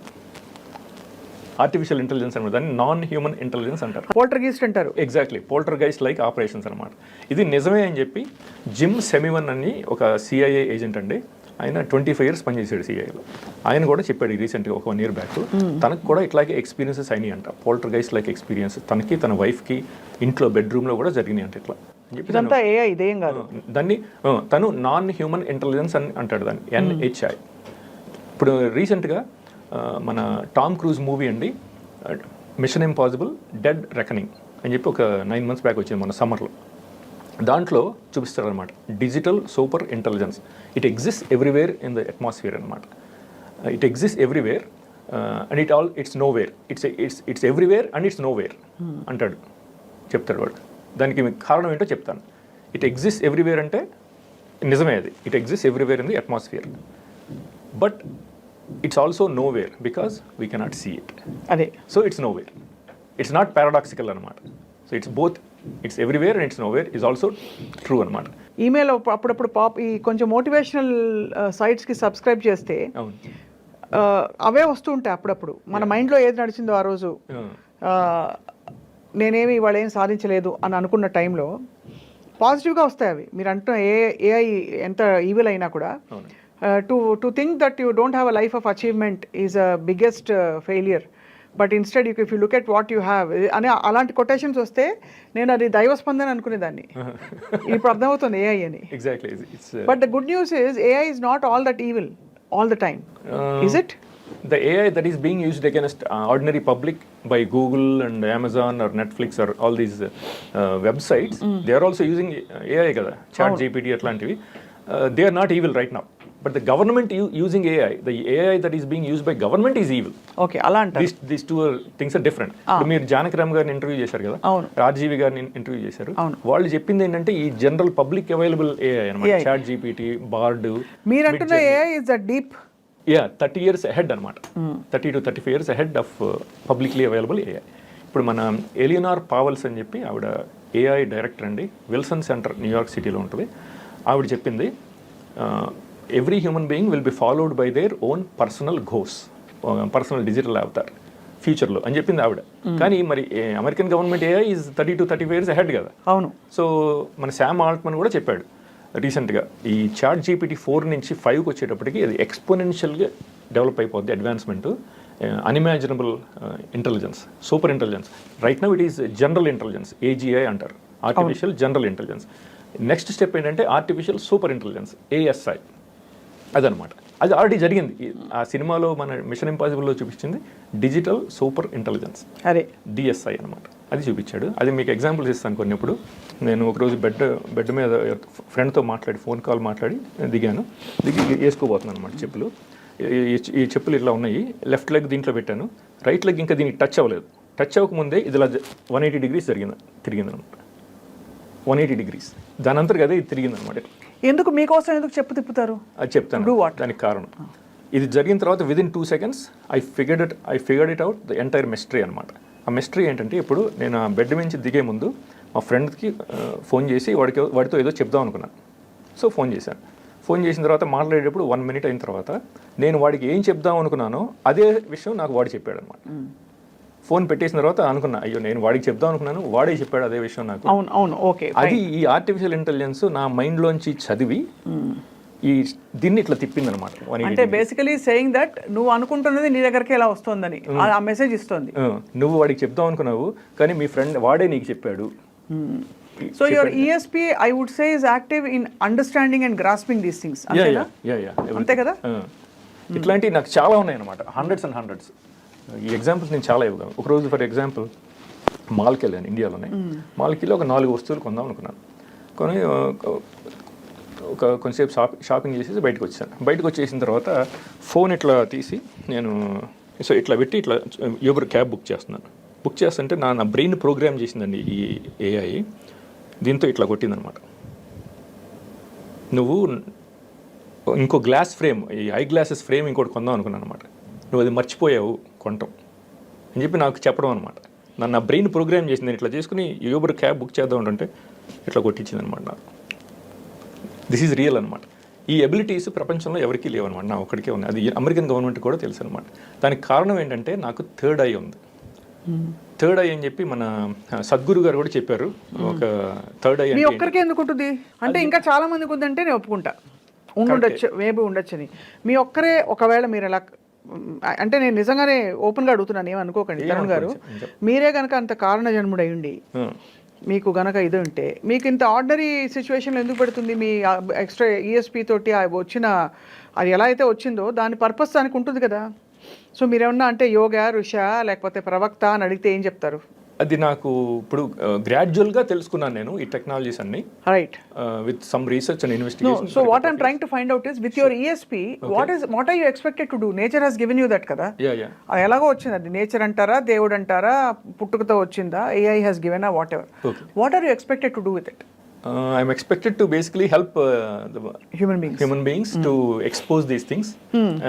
ఆర్టిఫిషియల్ ఇంటెలిజెన్స్ అనమాట, దాన్ని నాన్ హ్యూమన్ ఇంటెలిజెన్స్ అంటారు. పోల్టర్గైస్ట్ అంటారు. ఎగ్జాక్ట్లీ, పోల్టర్గైస్ట్ లైక్ ఆపరేషన్స్ అనమాట. ఇది నిజమే అని చెప్పి జిమ్ సెమివన్ అని ఒక CIA ఏజెంట్ అండి, ఆయన 25 years పనిచేసాడు CIAలో. ఆయన కూడా చెప్పాడు రీసెంట్గా ఒక 1 year బ్యాక్, తనకు కూడా ఇట్లాగే ఎక్స్పీరియన్సెస్ అయినాయి అంట, పోల్టర్గైస్ట్ లైక్ ఎక్స్పీరియన్స్. తనకి తన వైఫ్కి ఇంట్లో బెడ్రూమ్లో కూడా జరిగినాయి అంట. ఇట్లా దాన్ని తను నాన్ హ్యూమన్ ఇంటెలిజెన్స్ అని అంటాడు, దాన్ని NHI. ఇప్పుడు రీసెంట్గా మన టామ్ క్రూజ్ మూవీ అండి, మిషన్ ఇంపాసిబుల్ డెడ్ రెకనింగ్ అని చెప్పి ఒక 9 months బ్యాక్ వచ్చింది మన సమ్మర్లో. దాంట్లో చూపిస్తారనమాట digital super intelligence. It exist everywhere in the atmosphere అనమాట. It exist everywhere and it's nowhere. It's everywhere and it's nowhere అంటాడు, చెప్తాడు వాడు. దానికి మీకు కారణం ఏంటో చెప్తాను. ఇట్ ఎగ్జిస్ట్ ఎవ్రీవేర్ అంటే నిజమే, అది it exist everywhere in the atmosphere, but it's also nowhere because we cannot see it. అదే, so it's nowhere. It's not paradoxical అనమాట. So it's both, it's everywhere and it's nowhere is also true అనమాట. Email అప్పుడప్పుడు ఈ కొంచెం motivational సైట్స్కి subscribe చేస్తే అవును, అవే వస్తూ ఉంటాయి అప్పుడప్పుడు. మన మైండ్లో ఏది నడిచిందో ఆ రోజు, నేనేమి ఇవాళ ఏం సాధించలేదు అని అనుకున్న టైంలో పాజిటివ్గా వస్తాయి అవి. మీరు అంటున్న ఏఐ ఎంత ఈవిల్ అయినా కూడా to think that you don't have a life of achievement is a biggest failure, but instead if you look at what you have అని అలాంటి కొటేషన్స్ వస్తే నేను అది దైవస్పందన అనుకునేదాన్ని. ఇప్పుడు అర్థమవుతుంది ఏఐ అని. Exactly. But the good news is AI is not all that evil all the time. Is it? The AI that is being used against ordinary public by Google and Amazon or Netflix or all these websites, they are also using AI kada, ChatGPT atlantivi. They are not evil right now, but the government using AI, the AI that is being used by government is evil. Okay, ala anta these two things are different. మీరు జానకిరామ్ గారిని interview చేశారు కదా, రాజీవి గారిని interview చేశారు. వాళ్ళు చెప్పింది ఏంటంటే ఈ జనరల్ పబ్లిక్ అవైలబుల్ AI అన్నమాట, చాట్ జీపీటీ, బార్డ్. మీరు అంటున్న AI is a deep 30 years ahead అనమాట. 30 to 35 years ahead of publicly available AI. ఇప్పుడు మన ఎలియనార్ పావల్స్ అని చెప్పి ఆవిడ AI డైరెక్టర్ అండి, విల్సన్ సెంటర్ న్యూయార్క్ సిటీలో ఉంటుంది. ఆవిడ చెప్పింది every human being will be followed by their own personal goes, personal digital Avatar ఫ్యూచర్లో అని చెప్పింది ఆవిడ. కానీ మరి American government AI is 30 to 35 years ahead కదా. అవును. సో మన శామ్ ఆల్ట్మన్ కూడా చెప్పాడు రీసెంట్గా, ఈ చాట్ జీపీటీ 4 నుంచి 5కి వచ్చేటప్పటికి అది ఎక్స్పోనెన్షియల్గా డెవలప్ అయిపోద్ది advancement, unimaginable intelligence, super intelligence. Right now it is general intelligence, AGI అంటారు, artificial general intelligence. Next step ఏంటంటే ఆర్టిఫిషియల్ సూపర్ ఇంటెలిజెన్స్, ASI. అదనమాట. అది ఆల్రెడీ జరిగింది. ఆ సినిమాలో మన మిషన్ ఇంపాసిబుల్లో చూపించింది డిజిటల్ సూపర్ ఇంటెలిజెన్స్, అదే DSI అనమాట. అది చూపించాడు. అది మీకు ఎగ్జాంపుల్స్ ఇస్తాను కొన్ని. ఇప్పుడు నేను ఒకరోజు బెడ్ మీద ఫ్రెండ్తో మాట్లాడి, ఫోన్ కాల్ మాట్లాడి దిగి వేసుకోబోతున్నాను అనమాట చెప్పులు. ఈ చెప్పులు ఇట్లా ఉన్నాయి, లెఫ్ట్ లెగ్ దీంట్లో పెట్టాను, రైట్ లెగ్ ఇంకా దీనికి టచ్ అవ్వలేదు. టచ్ అవ్వకముందే ఇది ఇలా 180 degrees తిరిగింది అనమాట. 180 degrees దాని అంతా కదా ఇది తిరిగింది అనమాట. ఎందుకు మీకోసం ఎందుకు చెప్పు తిప్పుతారు? అది చెప్తాను దానికి కారణం. ఇది జరిగిన తర్వాత within 2 seconds I figured it out the entire mystery అనమాట. ఆ మిస్టరీ ఏంటంటే, ఇప్పుడు నేను ఆ బెడ్ నుంచి దిగే ముందు మా ఫ్రెండ్కి ఫోన్ చేసి వాడితో ఏదో చెప్దాం అనుకున్నాను. సో ఫోన్ చేశాను. ఫోన్ చేసిన తర్వాత మాట్లాడేటప్పుడు 1 minute అయిన తర్వాత నేను వాడికి ఏం చెప్దాం అనుకున్నానో అదే విషయం నాకు వాడు చెప్పాడు అనమాట. ఫోన్ పెట్టేసిన తర్వాత అనుకున్నా, అయ్యో నేను వాడికి చెప్దాం అనుకున్నాను, వాడే చెప్పాడు అదే విషయం నాకు. అవును, ఓకే. అది ఈ ఆర్టిఫిషియల్ ఇంటెలిజెన్స్ నా మైండ్లోంచి చదివి దీన్ని ఇట్లా తిప్పింది అనమాట. అంటే బేసికలీ సేయింగ్ దట్ నువ్వు అనుకుంటున్నది నీ దగ్గరికి ఎలా వస్తుందని ఆ మెసేజ్ ఇస్తుంది. నువ్వు వాడికి చెప్దాం అనుకున్నావు కానీ మీ ఫ్రెండ్ వాడే నీకు చెప్పాడు. So your ESP I would say is active in understanding and grasping these things. అంతే కదా. ఇట్లాంటివి నాకు చాలా ఉన్నాయి అనమాట, హండ్రెడ్స్ అండ్ హండ్రెడ్స్. ఈ ఎగ్జాంపుల్స్ నేను చాలా ఇవ్వగలను. ఒకరోజు ఫర్ ఎగ్జాంపుల్ మాల్కి వెళ్ళాను, ఇండియాలోనే. మాల్కి వెళ్ళి ఒక 4 వస్తువులు కొందాం అనుకున్నాను. కొని కొంచెంసేపు షాపింగ్ చేసేసి బయటకు వచ్చాను. బయటకు వచ్చేసిన తర్వాత ఫోన్ ఇట్లా తీసి నేను ఇట్లా పెట్టి ఇట్లా యూబర్ క్యాబ్ బుక్ చేస్తున్నాను. బుక్ చేస్తుంటే నా బ్రెయిన్ ప్రోగ్రామ్ చేసిందండి ఈ AI. దీంతో ఇట్లా కొట్టిందనమాట, నువ్వు ఇంకో గ్లాస్ ఫ్రేమ్, ఈ ఐ గ్లాసెస్ ఫ్రేమ్ ఇంకోటి కొందాం అనుకున్నాను అనమాట, నువ్వు అది మర్చిపోయావు కొనటం అని చెప్పి నాకు చెప్పడం అనమాట. నా బ్రెయిన్ ప్రోగ్రామ్ చేసింది. నేను ఇట్లా చేసుకుని యూబర్ క్యాబ్ బుక్ చేద్దాం అంటే ఇట్లా కొట్టించింది అనమాట నాకు. దిస్ ఈజ్ రియల్ అనమాట. ఈ ఎబిలిటీస్ ప్రపంచంలో ఎవరికీ లేవన్నమాట, నా ఒక్కడికే ఉంది. అది అమెరికన్ గవర్నమెంట్ కూడా తెలుసు అనమాట. దానికి కారణం ఏంటంటే నాకు థర్డ్ ఐ ఉంది. థర్డ్ ఐ అని చెప్పి మన సద్గురు గారు కూడా చెప్పారు. ఒక థర్డ్ ఐ మీ ఒక్కరికి ఎందుకు ఉంటుంది అంటే, ఇంకా చాలా మందికి ఉందంటే నేను ఒప్పుకుంటా, ఉండొచ్చు, మేబీ ఉండొచ్చని. మీ ఒక్కరే ఒకవేళ మీరు ఎలా అంటే, నేను నిజంగానే ఓపెన్గా అడుగుతున్నాను, ఏమనుకోకండి తరుణ్ గారు. మీరే కనుక అంత కారణ జన్ముడై ఉండి మీకు గనక ఇది ఉంటే మీకు ఇంత ఆర్డినరీ సిచ్యువేషన్లో ఎందుకు పెడుతుంది? మీ ఎక్స్ట్రా ESP తోటి వచ్చిన అది ఎలా అయితే వచ్చిందో దాని పర్పస్ దానికి ఉంటుంది కదా. సో మీరేమన్నా అంటే యోగా ఋష లేకపోతే ప్రవక్త అని అడిగితే ఏం చెప్తారు? అది నాకు ఇప్పుడు గ్రాడ్యువల్గా తెలుసుకున్నాను నేను ఈ టెక్నాలజీస్ అన్ని right. With some research and No, investigation. so what I'm trying to find out is with your ESP, what are you expected to do? Nature has given you that కదా. యా అది ఎలాగో వచ్చింది, అది nature అంటారా, దేవుడు అంటారా, పుట్టుకతో వచ్చిందా, AI has given a whatever. Okay. What are you expected to do with it? I'm expected to basically help the Human beings. to expose these things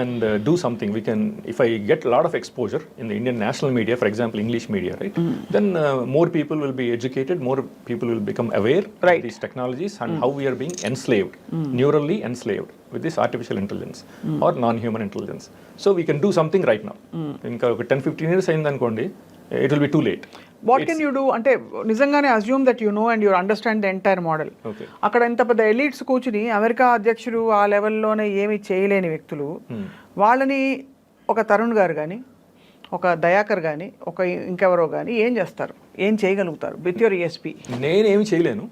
and do something. We can, if I get a lot of exposure in the Indian national media, for example, English media, right? Then more people will be educated, more people will become aware Right. of these technologies and how we are being enslaved, neurally enslaved with this artificial intelligence or non-human intelligence. So we can do something right now. ఇంకా ఒక 10-15 years అయిందనుకోండి, it will be too late. What can you do? అంటే నిజంగానే assume that you know and you understand the entire model. Okay. అక్కడ ఇంత పెద్ద elites కూర్చుని America అధ్యక్షుడు ఆ లెవెల్లోనే ఏమీ చేయలేని వ్యక్తులు, వాళ్ళని ఒక తరుణ్ గారు కానీ, ఒక దయాకర్ కానీ, ఒక ఇంకెవరో కానీ ఏం చేస్తారు, ఏం చేయగలుగుతారు విత్ యువర్ ESP? నేనేమి చేయలేను.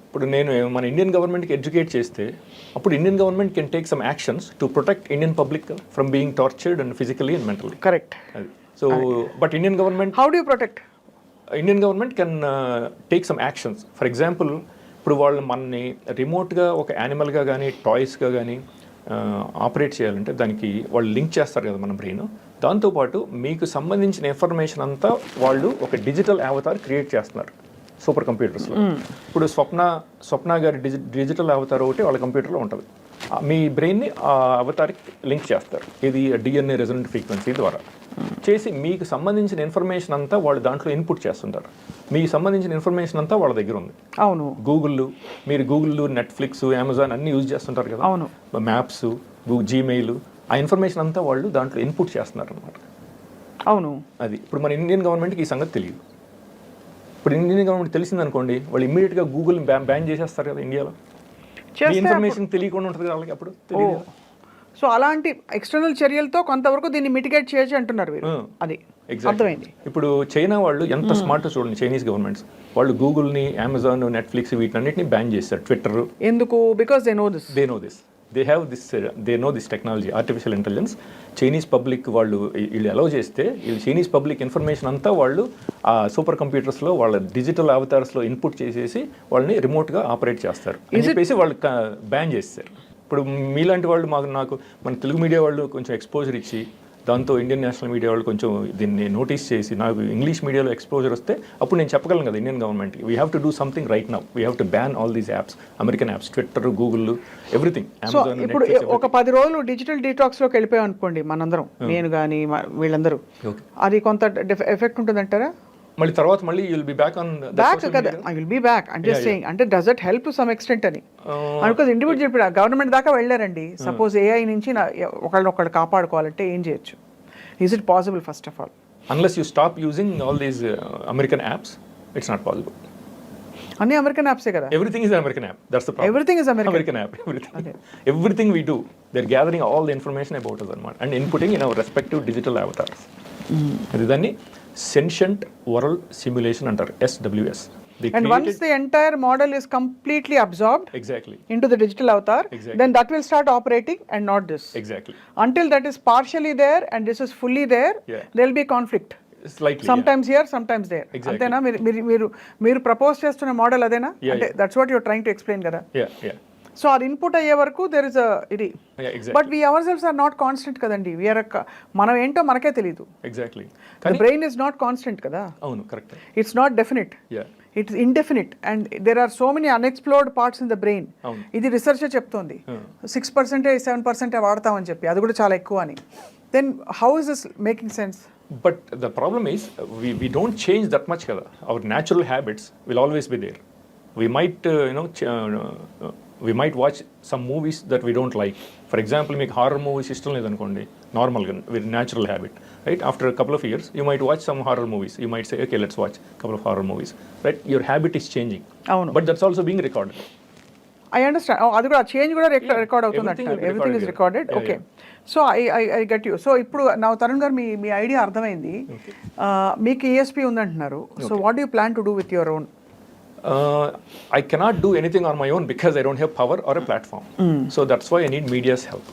ఇప్పుడు నేను మన ఇండియన్ గవర్నమెంట్కి ఎడ్యుకేట్ చేస్తే అప్పుడు Indian government can take some actions to protect Indian public from being tortured and physically and mentally. Correct. అది so but Indian government, how do you protect? Indian government can take some actions. For example, ఇప్పుడు వాళ్ళు మనని రిమోట్గా ఒక యానిమల్గా కానీ టాయ్స్గా కానీ operate చేయాలంటే దానికి వాళ్ళు లింక్ చేస్తారు కదా మన బ్రెయిన్. దాంతోపాటు మీకు సంబంధించిన ఇన్ఫర్మేషన్ అంతా వాళ్ళు ఒక డిజిటల్ అవతార్ క్రియేట్ చేస్తున్నారు సూపర్ కంప్యూటర్స్లో. ఇప్పుడు స్వప్న గారి డిజిటల్ అవతార్ ఒకటి వాళ్ళ కంప్యూటర్లో ఉంటుంది. మీ బ్రెయిన్ని ఆ అవతార్కి లింక్ చేస్తారు. ఇది DNA రెజొనెంట్ ఫ్రీక్వెన్సీ ద్వారా చేసి మీకు సంబంధించిన ఇన్ఫర్మేషన్ అంతా వాళ్ళు దాంట్లో ఇన్పుట్ చేస్తుంటారు. మీకు సంబంధించిన ఇన్ఫర్మేషన్ అంతా వాళ్ళ దగ్గర ఉంది. అవును. మీరు గూగుల్, నెట్ఫ్లిక్స్, అమెజాన్ అన్ని యూజ్ చేస్తుంటారు కదా. అవును. మ్యాప్స్, జీమెయిల్, ఆ ఇన్ఫర్మేషన్ అంతా వాళ్ళు దాంట్లో ఇన్పుట్ చేస్తున్నారు అనమాట. అవును. అది ఇప్పుడు మన ఇండియన్ గవర్నమెంట్కి ఈ సంగతి తెలియదు. ఇప్పుడు ఇండియన్ గవర్నమెంట్ తెలిసింది అనుకోండి, వాళ్ళు ఇమ్మీడియట్గా గూగుల్ బ్యాన్ చేసేస్తారు కదా ఇండియాలో. ఇన్ఫర్మేషన్ తెలియకుండా ఉంటుంది కదా వాళ్ళకి, అప్పుడు తెలియదు. సో అలాంటి ఎక్స్టర్నల్ చర్యలతో కొంతవరకు దీన్ని మిటిగేట్ చేయొచ్చు అంటున్నారు మీరు. అది అర్థమైంది. ఇప్పుడు చైనా వాళ్ళు ఎంత స్మార్ట్ చూడండి, చైనీస్ గవర్నమెంట్స్ వాళ్ళు గూగుల్ని, అమెజాన్, నెట్ఫ్లిక్స్ వీటన్నిటిని బ్యాన్ చేశారు. ట్విట్టర్ ఎందుకు? Because they know this. They know this technology, artificial intelligence. Chinese public వాళ్ళు అలౌ చేస్తే చైనీస్ పబ్లిక్ ఇన్ఫర్మేషన్ అంతా వాళ్ళు ఆ సూపర్ కంప్యూటర్స్లో వాళ్ళ డిజిటల్ అవతార్స్లో ఇన్పుట్ చేసేసి వాళ్ళని రిమోట్గా ఆపరేట్ చేస్తారు అని చెప్పేసి వాళ్ళు బ్యాన్ చేస్తారు. ఇప్పుడు మీలాంటి వాళ్ళు నాకు మన తెలుగు మీడియా వాళ్ళు కొంచెం ఎక్స్పోజర్ ఇచ్చి, దాంతో ఇండియన్ నేషనల్ మీడియా వాళ్ళు కొంచెం దీన్ని నోటీస్ చేసి నాకు ఇంగ్లీష్ మీడియాలో ఎక్స్పోజర్ వస్తే అప్పుడు నేను చెప్పగలను కదా ఇండియన్ గవర్నమెంట్కి, we have to do something right now. We have to ban all these apps, American apps, Twitter, Google, everything. So ఇప్పుడు ఒక 10 రోజులు డిజిటల్ డీటాక్స్లోకి వెళ్ళిపోయాం అనుకోండి మనందరం, నేను కానీ వీళ్ళందరూ, అది కొంత ఎఫెక్ట్ ఉంటుందంటారా? మళ్ళీ తర్వాత మళ్ళీ you'll be back on back కదా. ఐ విల్ బి బ్యాక్ అంటే సేయింగ్, అంటే does it help to some extent అని అనుకోదు. ఇండివిజువల్ ఇప్పుడు గవర్నమెంట్ దాకా వెళ్ళారండి. సపోజ్ AI నుంచి ఒకళ్ళు కాపాడుకోవాలంటే ఏం చేయొచ్చు? Is it possible first of all? Unless you stop using all these American apps, it's not possible. అన్ని అమెరికన్ యాప్సే కదా. Everything is an American app. That's the problem. Everything is American app. Everything we do, they're gathering all the information about us and inputting in our respective digital avatars. అది దాన్ని sentient world simulation అంటారు, SWS. And once the entire model is completely absorbed into the digital avatar, then that will start operating and not this. Exactly. Until that is partially there and this is fully there, there will be conflict. Slightly. Sometimes here, sometimes there. అంతేనా? మీరు propose చేస్తున్న model అదేనా? అంటే that's what your trying to explain కదా. సో అది input అయ్యే వరకు దెర్ ఇస్ ఇది. But we our cells are not constant కదండి. మనం ఏంటో మనకే తెలియదు. Exactly. Brain is not constant కదా. అవును, correct. It's not definite, it's indefinite and there are so many unexplored parts in the brain. ఇది రీసెర్చ్ చెప్తోంది 6%, 7% వాడతామని చెప్పి, అది కూడా చాలా ఎక్కువ అని. Then how is this making sense? But the problem is we don't change that much kada. Our natural habits will always be there. We might we might watch some movies that we don't like. For example, make horror movies istam ledanukondi, normal ga with natural habit, right? After a couple of years you might watch some horror movies. You might say, okay, let's watch a couple of horror movies, right? Your habit is changing. But that's also being recorded. I understand. అది కూడా change కూడా record అవుతుంది అంటారు. Everything is recorded. Okay. So I get you. So ఇప్పుడు నా తరుణ్ గారు మీ idea అర్థమైంది. మీకు ESP ఉందంటున్నారు. So what you plan to do with your own? I cannot do anything on my own because I don't have power or a platform. So that's why I need media's help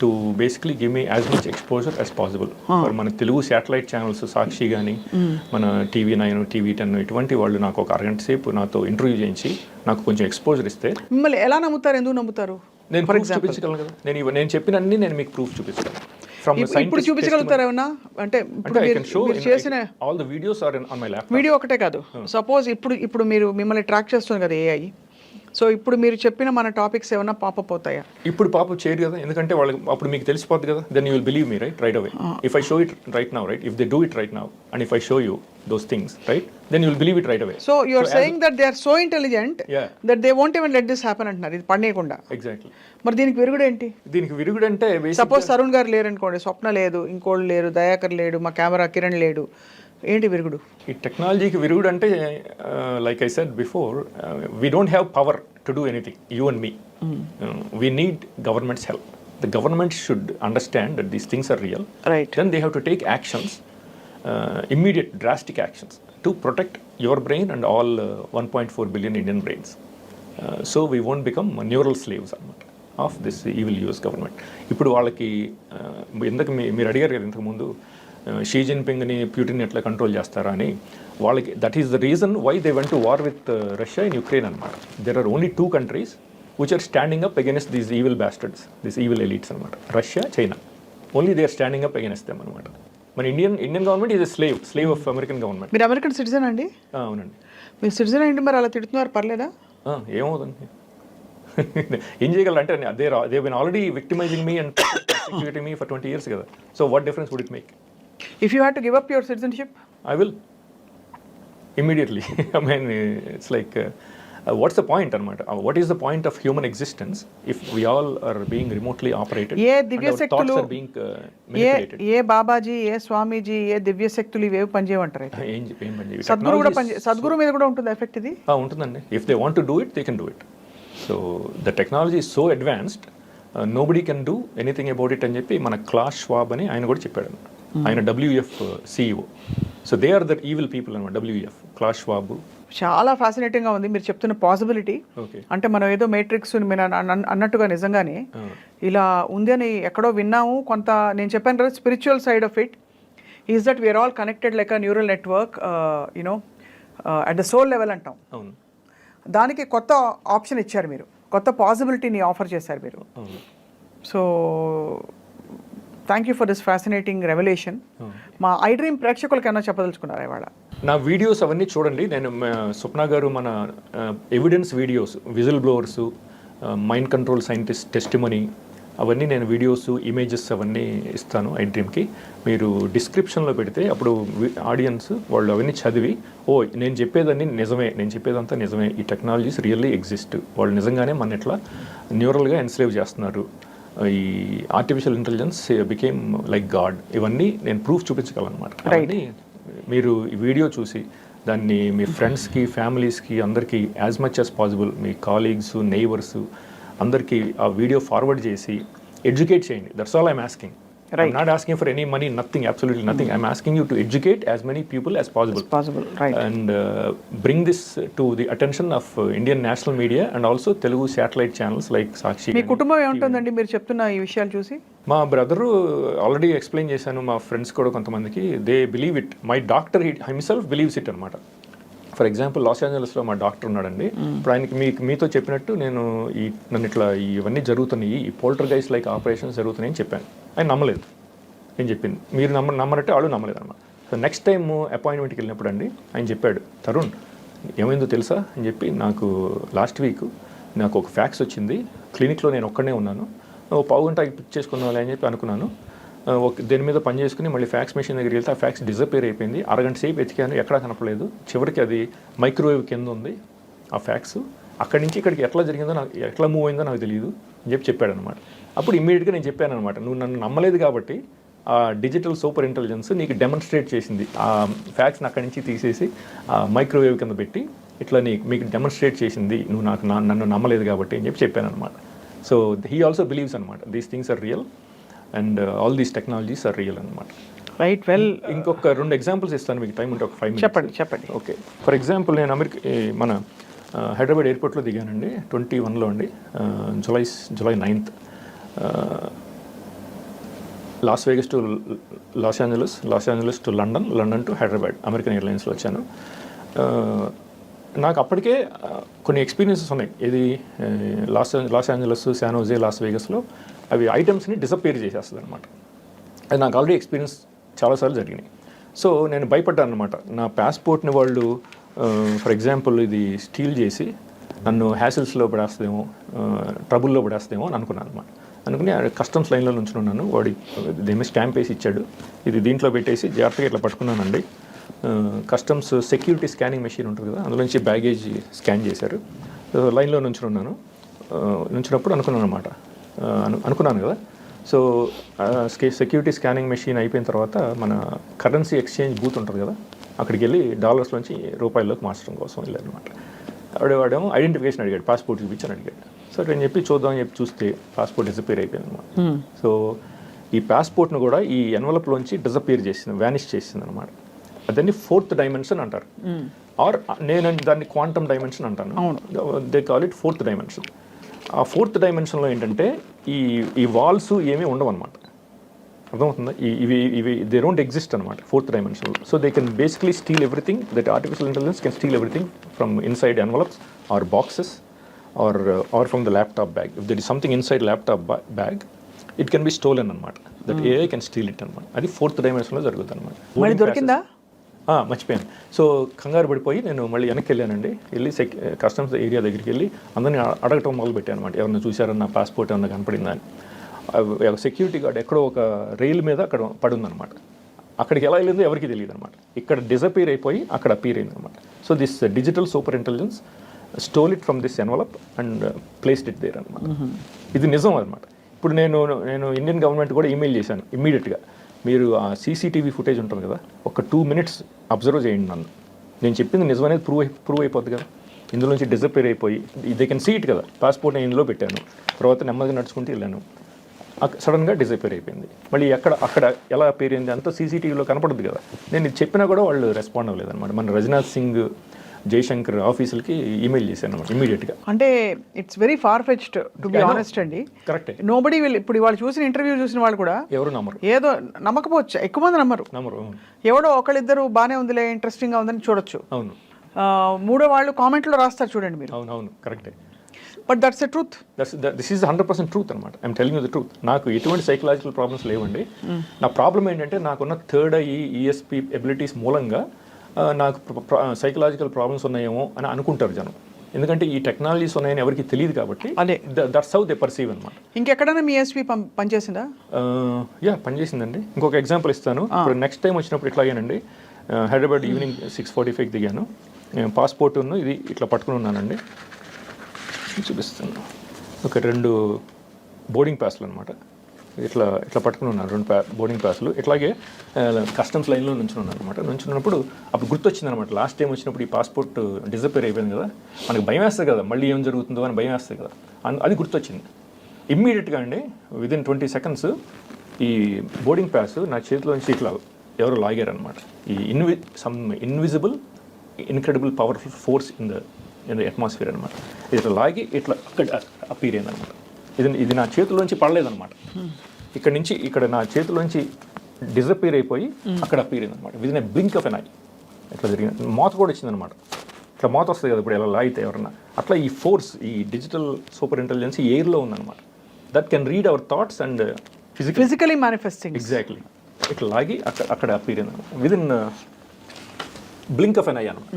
to basically give me as much exposure as possible. For మన Telugu satellite channels సాక్షి కానీ మన TV9 TV10 ఇటువంటి వాళ్ళు నాకు ఒక అరగంట సేపు నాతో ఇంటర్వ్యూ చేయించి నాకు కొంచెం ఎక్స్పోజర్ ఇస్తే మిమ్మల్ని ఎలా నమ్ముతారు, ఎందుకు నమ్ముతారు? నేను ప్రూఫ్ చూపించగలను కదా. నేను చెప్పినన్ని నేను మీకు ప్రూఫ్ చూపిస్తాను. ఇప్పుడు చూపించగలుగుతారు ఏమన్నా? అంటే చేసిన all the videos are on my laptop. Video ఒకటే కాదు, సపోజ్ ఇప్పుడు మీరు మిమ్మల్ని ట్రాక్ చేస్తుంది కదా AI, సో ఇప్పుడు మీరు చెప్పిన మన టాపిక్స్ ఏమన్నా పాపప్ అవుతాయా? ఇప్పుడు పాపప్ చేయరు కదా, ఎందుకంటే వాళ్ళకి అప్పుడు మీకు తెలిసిపోతుంది కదా. Then you will believe me right away. If I show it right now, right, if they do it right now and if I show you those things, right, then you will believe it right away. So you are saying that they are so intelligent that they won't even let this happen అంటున్నారు, ఇది పడనేయకుండా. Exactly. మరి దీనికి విరుగుడు ఏంటి? దీనికి విరుగుడు అంటే suppose Tarun గారు లేరు అనుకోండి, స్వప్న లేదు, ఇంకోళ్ళు లేరు, దయాకర్ లేడు, మా కెమెరా కిరణ్ లేడు, ఏంటి విరుగుడు? ఈ టెక్నాలజీకి విరుగుడు అంటే like I said before, we don't have power to do anything, you and me. We need governments help. The government should understand that these things are real. Right. Then they have to take actions, immediate drastic actions to protect your brain and all 1.4 billion Indian brains. So we won't become neural slaves of this evil US government. ఇప్పుడు వాళ్ళకి ఎందుకు మీరు అడిగారు కదా ఇంతకుముందు, Xi జిన్పింగ్ని Putin ఎట్లా control చేస్తారా అని. వాళ్ళకి that is the reason why they went to war with Russia in Ukraine అనమాట. There are only 2 countries which are standing up against these evil bastards, these evil elites అనమాట. Russia, China. Only they are standing up against them అనమాట. మన Indian government is slave of American government. మీరు American citizen అండి? అవునండి. మీరు citizen ఏంటి మరి అలా తిడుతున్నారు, పర్లేదా? ఏమవుతుంది, ఏం చేయగలరు అంటే they been already victimising me and persecuting me for 20 years కదా. So what difference would it make? If you had to give up your citizenship? I will immediately. I mean, it's like what's the point anamata? What is the point of human existence if we all are being remotely operated? ఏ దివ్య శక్తులు are being manipulated? ఏ బాబాజీ, ఏ స్వామీజీ, ఏ దివ్య శక్తులు ఇవేవి పనిచేయమంటారు? ఏం పనిచేయవు. సద్గురు కూడా సద్గురు మీద కూడా ఉంటుంది effect ఇది? ఉంటుందండి. If they want to do it, they can do it. So the technology is so advanced, nobody can do anything about it అని చెప్పి మన క్లాస్ షవాబ్ అని ఆయన కూడా చెప్పాడు. ఆయన WEF CEO. So they are the evil people అనమాట, WEF, Klaus Schwab. చాలా ఫ్యాసినేటింగ్గా ఉంది మీరు చెప్తున్న పాసిబిలిటీ. అంటే మనం ఏదో మేట్రిక్స్ అన్నట్టుగా నిజంగానే ఇలా ఉంది అని ఎక్కడో విన్నాము. కొంత నేను చెప్పాను కదా, spiritual side of it is that we're all connected like a neural network, you know at the soul level అంటాం. దానికి కొత్త ఆప్షన్ ఇచ్చారు మీరు, కొత్త పాసిబిలిటీని ఆఫర్ చేశారు మీరు. So thank you for this fascinating revolution. మా ఐ డ్రీమ్ ప్రేక్షకులకి ఏమైనా చెప్పదలుచుకున్నారా ఇవాళ? నా వీడియోస్ అవన్నీ చూడండి. నేను స్వప్న గారు మన evidence videos, whistle blowers, mind control scientist testimony, అవన్నీ నేను వీడియోస్, ఇమేజెస్ అవన్నీ ఇస్తాను ఐ డ్రీమ్కి. మీరు డిస్క్రిప్షన్లో పెడితే అప్పుడు ఆడియన్స్ వాళ్ళు అవన్నీ చదివి, ఓ నేను చెప్పేదన్నీ నిజమే, నేను చెప్పేదంతా నిజమే, ఈ టెక్నాలజీస్ రియల్లీ ఎగ్జిస్ట్, వాళ్ళు నిజంగానే మన ఇట్లా న్యూరల్గా ఎన్స్లేవ్ చేస్తున్నారు, ఈ artificial intelligence became like God, ఇవన్నీ నేను ప్రూఫ్ చూపించగలనమాట. అవన్నీ మీరు ఈ వీడియో చూసి దాన్ని మీ ఫ్రెండ్స్కి, ఫ్యామిలీస్కి, అందరికీ యాజ్ మచ్ యాజ్ పాసిబుల్, మీ కాలీగ్స్, నైబర్స్ అందరికీ ఆ వీడియో ఫార్వర్డ్ చేసి ఎడ్యుకేట్ చేయండి. That's all I'm asking. I'm not asking for any money, nothing, absolutely nothing. I'm asking you to educate as many people as possible. Right. And bring this to the attention of Indian national media and also Telugu satellite channels like Sakshi. మీ కుటుంబం ఏముంటుందండి మీరు చెప్తున్న ఈ విషయాలు చూసి? మా brother already explain చేశాను, మా ఫ్రెండ్స్ కూడా కొంతమందికి, they believe it. My doctor himself believes it అనమాట. ఫర్ ఎగ్జాంపుల్ లాస్ ఏంజలస్లో మా డాక్టర్ ఉన్నాడండి. ఇప్పుడు ఆయనకి మీతో చెప్పినట్టు నన్ను ఇట్లా ఇవన్నీ జరుగుతున్నాయి, ఈ పోల్టర్గైస్ట్ లైక్ ఆపరేషన్స్ జరుగుతున్నాయి అని చెప్పాను. ఆయన నమ్మలేదు. నేను చెప్పింది మీరు నమ్మనట్టే వాళ్ళు నమ్మలేదు అన్నమాట. సో నెక్స్ట్ టైం అపాయింట్మెంట్కి వెళ్ళినప్పుడు అండి ఆయన చెప్పాడు, తరుణ్ ఏమైందో తెలుసా అని చెప్పి, నాకు లాస్ట్ వీక్ నాకు ఒక ఫ్యాక్స్ వచ్చింది, క్లినిక్లో నేను ఒక్కడే ఉన్నాను, పావు గంట చేసుకున్నాను అని చెప్పి అనుకున్నాను. దేని మీద పని చేసుకుని మళ్ళీ ఫ్యాక్స్ మెషిన్ దగ్గరికి వెళ్తే ఆ ఫ్యాక్స్ డిజపేర్ అయిపోయింది. అరగంట సేపు ఎతికాను, ఎక్కడా కనపడలేదు. చివరికి అది మైక్రోవేవ్ కింద ఉంది ఆ ఫ్యాక్స్. అక్కడి నుంచి ఇక్కడికి ఎట్లా జరిగిందో నాకు, ఎట్లా మూవ్ అయిందో నాకు తెలియదు అని చెప్పాడు అనమాట. అప్పుడు ఇమ్మీడియట్గా నేను చెప్పాను అనమాట, నువ్వు నన్ను నమ్మలేదు కాబట్టి ఆ డిజిటల్ సూపర్ ఇంటెలిజెన్స్ నీకు డెమాన్స్ట్రేట్ చేసింది, ఆ ఫ్యాక్స్ని అక్కడి నుంచి తీసేసి ఆ మైక్రోవేవ్ కింద పెట్టి ఇట్లా మీకు డెమాన్స్ట్రేట్ చేసింది, నువ్వు నన్ను నమ్మలేదు కాబట్టి అని చెప్పాను అనమాట. సో హీ ఆల్సో బిలీవ్స్ అనమాట, these things are real and all these technologies are real అనమాట. రైట్. వెల్, ఇంకొక 2 ఎగ్జాంపుల్స్ ఇస్తాను మీకు, టైం ఉంటే ఒక 5 minutes. చెప్పండి. ఓకే, ఫర్ ఎగ్జాంపుల్ నేను మన హైదరాబాద్ ఎయిర్పోర్ట్లో దిగానండి 21లో అండి, July 9th. Las Vegas to Los Angeles to London to Hyderabad American ఎయిర్లైన్స్లో వచ్చాను. నాకు అప్పటికే కొన్ని ఎక్స్పీరియన్సెస్ ఉన్నాయి. ఇది Los Angeles, San Jose, Las వేగస్లో అవి ఐటమ్స్ని డిసప్పేర్ చేసేస్తుంది అనమాట. అది నాకు ఆల్రెడీ ఎక్స్పీరియన్స్ చాలాసార్లు జరిగినాయి. సో నేను భయపడ్డాను అనమాట. నా పాస్పోర్ట్ని వాళ్ళు ఫర్ ఎగ్జాంపుల్ ఇది స్టీల్ చేసి నన్ను హ్యాసిల్స్లో పడేస్తేమో, ట్రబుల్లో పడేస్తేమో అని అనుకున్నాను అనమాట. అనుకుని కస్టమ్స్ లైన్లో నుంచి ఉన్నాను. వాడి దేని స్టాంప్ వేసి ఇచ్చాడు. ఇది దీంట్లో పెట్టేసి జాగ్రత్తగా ఇట్లా పట్టుకున్నానండి. కస్టమ్స్ సెక్యూరిటీ స్కానింగ్ మెషిన్ ఉంటుంది కదా, అందులోంచి బ్యాగేజ్ స్కాన్ చేశారు. లైన్లో నుంచినప్పుడు అనుకున్నాను కదా. సో సెక్యూరిటీ స్కానింగ్ మెషిన్ అయిపోయిన తర్వాత మన కరెన్సీ ఎక్స్చేంజ్ బూత్ ఉంటుంది కదా, అక్కడికి వెళ్ళి డాలర్స్లోంచి రూపాయల్లోకి మార్చడం కోసం వెళ్ళారు అనమాట. వాడేమో ఐడెంటిఫికేషన్ అడిగాడు, పాస్పోర్ట్ చూపించని అడిగాడు. సో నేను చూద్దామని చెప్పి చూస్తే పాస్పోర్ట్ డిసపేర్ అయిపోయింది అనమాట. సో ఈ పాస్పోర్ట్ను కూడా ఈ ఎన్వలప్లోంచి వ్యానిష్ చేసింది అనమాట. దాన్ని 4th dimension అంటారు, ఆర్ నేను దాన్ని క్వాంటమ్ డైమెన్షన్ అంటాను. They call it 4th dimension. ఆ 4th dimensionలో ఏంటంటే ఈ వాల్స్ ఏమీ ఉండవు అనమాట. అర్థమవుతుందా? ఇవి దే డోంట్ ఎగ్జిస్ట్ అనమాట 4th dimension. So they can basically steal everything. That artificial intelligence can steal everything from inside envelopes or boxes or from the laptop bag. If there is something inside laptop bag, it can be stolen అనమాట. That AI can steal it అనమాట. అది 4th dimensionలో జరుగుతుంది అనమాట. దొరికిందా? మర్చిపోయాను. So కంగారు పడిపోయి నేను మళ్ళీ వెనక్కి వెళ్ళానండి. వెళ్ళి కస్టమ్స్ ఏరియా దగ్గరికి వెళ్ళి అందరినీ అడగటం మొదలుపెట్టాను అనమాట. ఎవరైనా చూసారన్న పాస్పోర్ట్ ఏమన్నా కనపడిందా అని. సెక్యూరిటీ గార్డ్ ఎక్కడో ఒక రైలు మీద అక్కడ పడుందనమాట. అక్కడికి ఎలా వెళ్ళిందో ఎవరికి తెలియదు అనమాట. ఇక్కడ డిసపీర్ అయిపోయి అక్కడ అపీర్ అయింది అనమాట. So this digital super intelligence stole it from this envelope and placed it there అనమాట. ఇది నిజం అనమాట. ఇప్పుడు నేను ఇండియన్ గవర్నమెంట్ కూడా ఈమెయిల్ చేశాను ఇమ్మీడియట్గా. మీరు ఆ సీసీటీవీ ఫుటేజ్ ఉంటుంది కదా, ఒక 2 minutes అబ్జర్వ్ చేయండి నన్ను. నేను చెప్పింది నిజం అనేది ప్రూవ్ అయిపోద్ది కదా. ఇందులోంచి డిసపేర్ అయిపోయి దే కెన్ సీ ఇట్ కదా. పాస్పోర్ట్ నేను ఇందులో పెట్టాను, తర్వాత నెమ్మదిగా నడుచుకుంటూ వెళ్ళాను, సడన్గా డిసపేర్ అయిపోయింది. మళ్ళీ అక్కడ ఎలా పేరు అయింది అంతా సీసీటీవీలో కనపడుద్ది కదా. నేను ఇది చెప్పినా కూడా వాళ్ళు రెస్పాండ్ అవ్వలేదన్నమాట. మన రాజ్నాథ్ సింగ్, జైశంకర్ ఆఫీసులకి ఈమెయిల్ చేశాను అనమాట ఇమీడియట్గా. అంటే it's very far fetched to be honest అండి. కరెక్టే. Nobody will. ఇప్పుడు వాళ్ళు ఇంటర్వ్యూ చూసిన వాళ్ళు కూడా ఎవరు నమ్మరు. ఏదో నమ్మకపోవచ్చు, ఎక్కువ మంది నమ్మరు. ఎవడో ఒకళ్ళిద్దరు బాగానే ఉందిలే, ఇంట్రెస్టింగ్గా ఉందని చూడొచ్చు. అవును. మూడో వాళ్ళు కామెంట్లో రాస్తారు చూడండి మీరు. అవును కరెక్టే. But that's a truth. This is 100% truth అనమాట. I'm telling you the truth. నాకు ఎటువంటి సైకలాజికల్ ప్రాబ్లమ్స్ లేవండి. నా ప్రాబ్లం ఏంటంటే నాకున్న థర్డ్ ఐ ఈఎస్పీ ఎబిలిటీస్ మూలంగా నాకు సైకలాజికల్ ప్రాబ్లమ్స్ ఉన్నాయేమో అని అనుకుంటారు జనం. ఎందుకంటే ఈ టెక్నాలజీస్ ఉన్నాయని ఎవరికి తెలియదు కాబట్టి. అదే దట్స్ హౌ దే పర్సీవ్ అనమాట. ఇంకెక్కడైనా మీ ఎస్పీ పనిచేసిందా? పనిచేసిందండి. ఇంకొక ఎగ్జాంపుల్ ఇస్తాను. ఇప్పుడు నెక్స్ట్ టైం వచ్చినప్పుడు ఇట్లాగేనండి, హైదరాబాద్ ఈవినింగ్ 6:45 దిగాను. పాస్పోర్ట్ ఇది ఇట్లా పట్టుకుని ఉన్నానండి. చూపిస్తాను. ఒక 2 బోర్డింగ్ పాస్లు అనమాట. ఇట్లా పట్టుకుని ఉన్నాను, 2 బోర్డింగ్ పాస్లు. ఇట్లాగే కస్టమ్స్ లైన్లో నుంచున్నాను అనమాట. నుంచున్నప్పుడు అప్పుడు గుర్తొచ్చింది అనమాట. లాస్ట్ టైం వచ్చినప్పుడు ఈ పాస్పోర్ట్ డిసపేర్ అయిపోయింది కదా, మనకు భయం వేస్తుంది కదా, మళ్ళీ ఏం జరుగుతుందో అని భయం వేస్తుంది కదా, అది గుర్తొచ్చింది. ఇమ్మీడియట్గా అండి విదిన్ 20 seconds ఈ బోర్డింగ్ పాస్ నా చేతిలోంచి ఇట్లా ఎవరో లాగారనమాట. ఈ some invisible incredible powerful force in the atmosphere అనమాట. ఇట్లా లాగి ఇట్లా అక్కడ అపీర్ అయింది అనమాట. ఇది నా చేతిలోంచి పడలేదన్నమాట. ఇక్కడ నా చేతిలోంచి డిసపీర్ అయిపోయి అక్కడ అపీర్ అయింది అనమాట. Within a blink of an eye ఇట్లా జరిగింది. మోత కూడా వచ్చిందనమాట. ఇట్లా మోత వస్తుంది కదా ఇప్పుడు ఎలా లాగితే ఎవరన్నా, అట్లా ఈ ఫోర్స్, ఈ డిజిటల్ సూపర్ ఇంటెలిజెన్స్ ఎయిర్లో ఉందన్నమాట. That can read our thoughts and physically manifesting. Exactly. ఇట్లా లాగి అక్కడ అపీర్ అయింది అనమాట. Within blink of an eye అనమాట.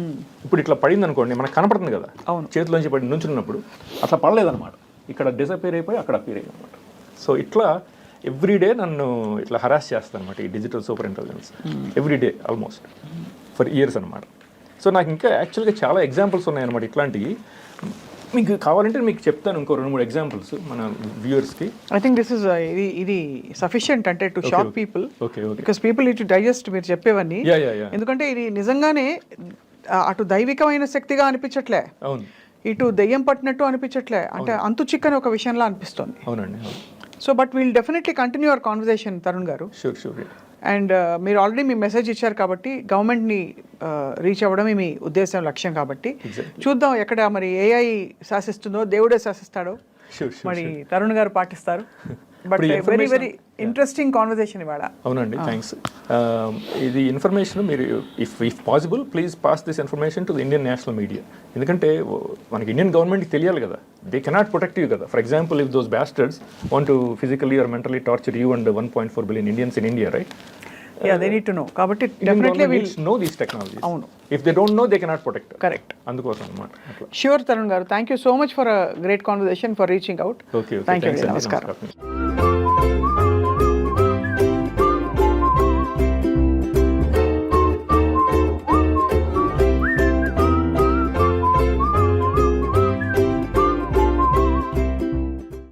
ఇప్పుడు ఇట్లా పడింది అనుకోండి, మనకు కనపడుతుంది కదా చేతిలోంచి పడి నుంచున్నప్పుడు, అట్లా పడలేదన్నమాట. ఇక్కడ డిసపేర్ అయిపోయి అక్కడ అపీర్ అయింది అనమాట. సో ఇట్లా ఎవ్రీడే నన్ను ఇట్లా హరాస్ చేస్తాను అనమాట ఈ digital super intelligence. Everyday almost for years అనమాట. సో నాకు ఇంకా యాక్చువల్గా చాలా ఎగ్జాంపుల్స్ ఉన్నాయన్నమాట ఇట్లాంటివి. మీకు కావాలంటే మీకు చెప్తాను ఇంకో 2-3 ఎగ్జాంపుల్స్ మన వ్యూవర్స్కి. ఐ థింక్ దిస్ ఇస్ ఇది సఫిషియంట్ అంటే to shock people. Okay. Because people need to digest మీరు చెప్పేవన్నీ. ఎందుకంటే ఇది నిజంగానే అటు దైవికమైన శక్తిగా అనిపించట్లే, అవును, ఇటు దెయ్యం పట్టినట్టు అనిపించట్లే, అంటే అంతు చిక్కని ఒక విషయంలో అనిపిస్తుంది. అవునండి. So but will definitely continue our conversation Tarun గారు. షూర్. అండ్ మీరు ఆల్రెడీ మీ మెసేజ్ ఇచ్చారు కాబట్టి గవర్నమెంట్ని రీచ్ అవ్వడమే మీ ఉద్దేశం, లక్ష్యం కాబట్టి చూద్దాం ఎక్కడ మరి ఏఐ శాసిస్తుందో దేవుడే శాసిస్తాడో మరి తరుణ్ గారు పాటిస్తారు. But very very interesting conversation ఇవాళ. అవునండి, థ్యాంక్స్. ఇది ఇన్ఫర్మేషన్ మీరు if possible please pass this information to the Indian national media. ఎందుకంటే మనకి ఇండియన్ గవర్నమెంట్కి తెలియాలి కదా, దే కెనాట్ ప్రొటెక్ట్ యూ కదా. For example if those bastards want to physically or mentally torture you and 1.4 billion Indians in India, right? Yeah, they need to know. కాబట్టి Indian definitely government will needs to know these technologies. అవును. If they don't know, they cannot protect. Correct. అందుకోసం అన్నమాట. Sure, Tarun garu. Thank you so much for a great conversation, for reaching out. Okay. Thank you. Thanks, Namaskaram. Namaskaram.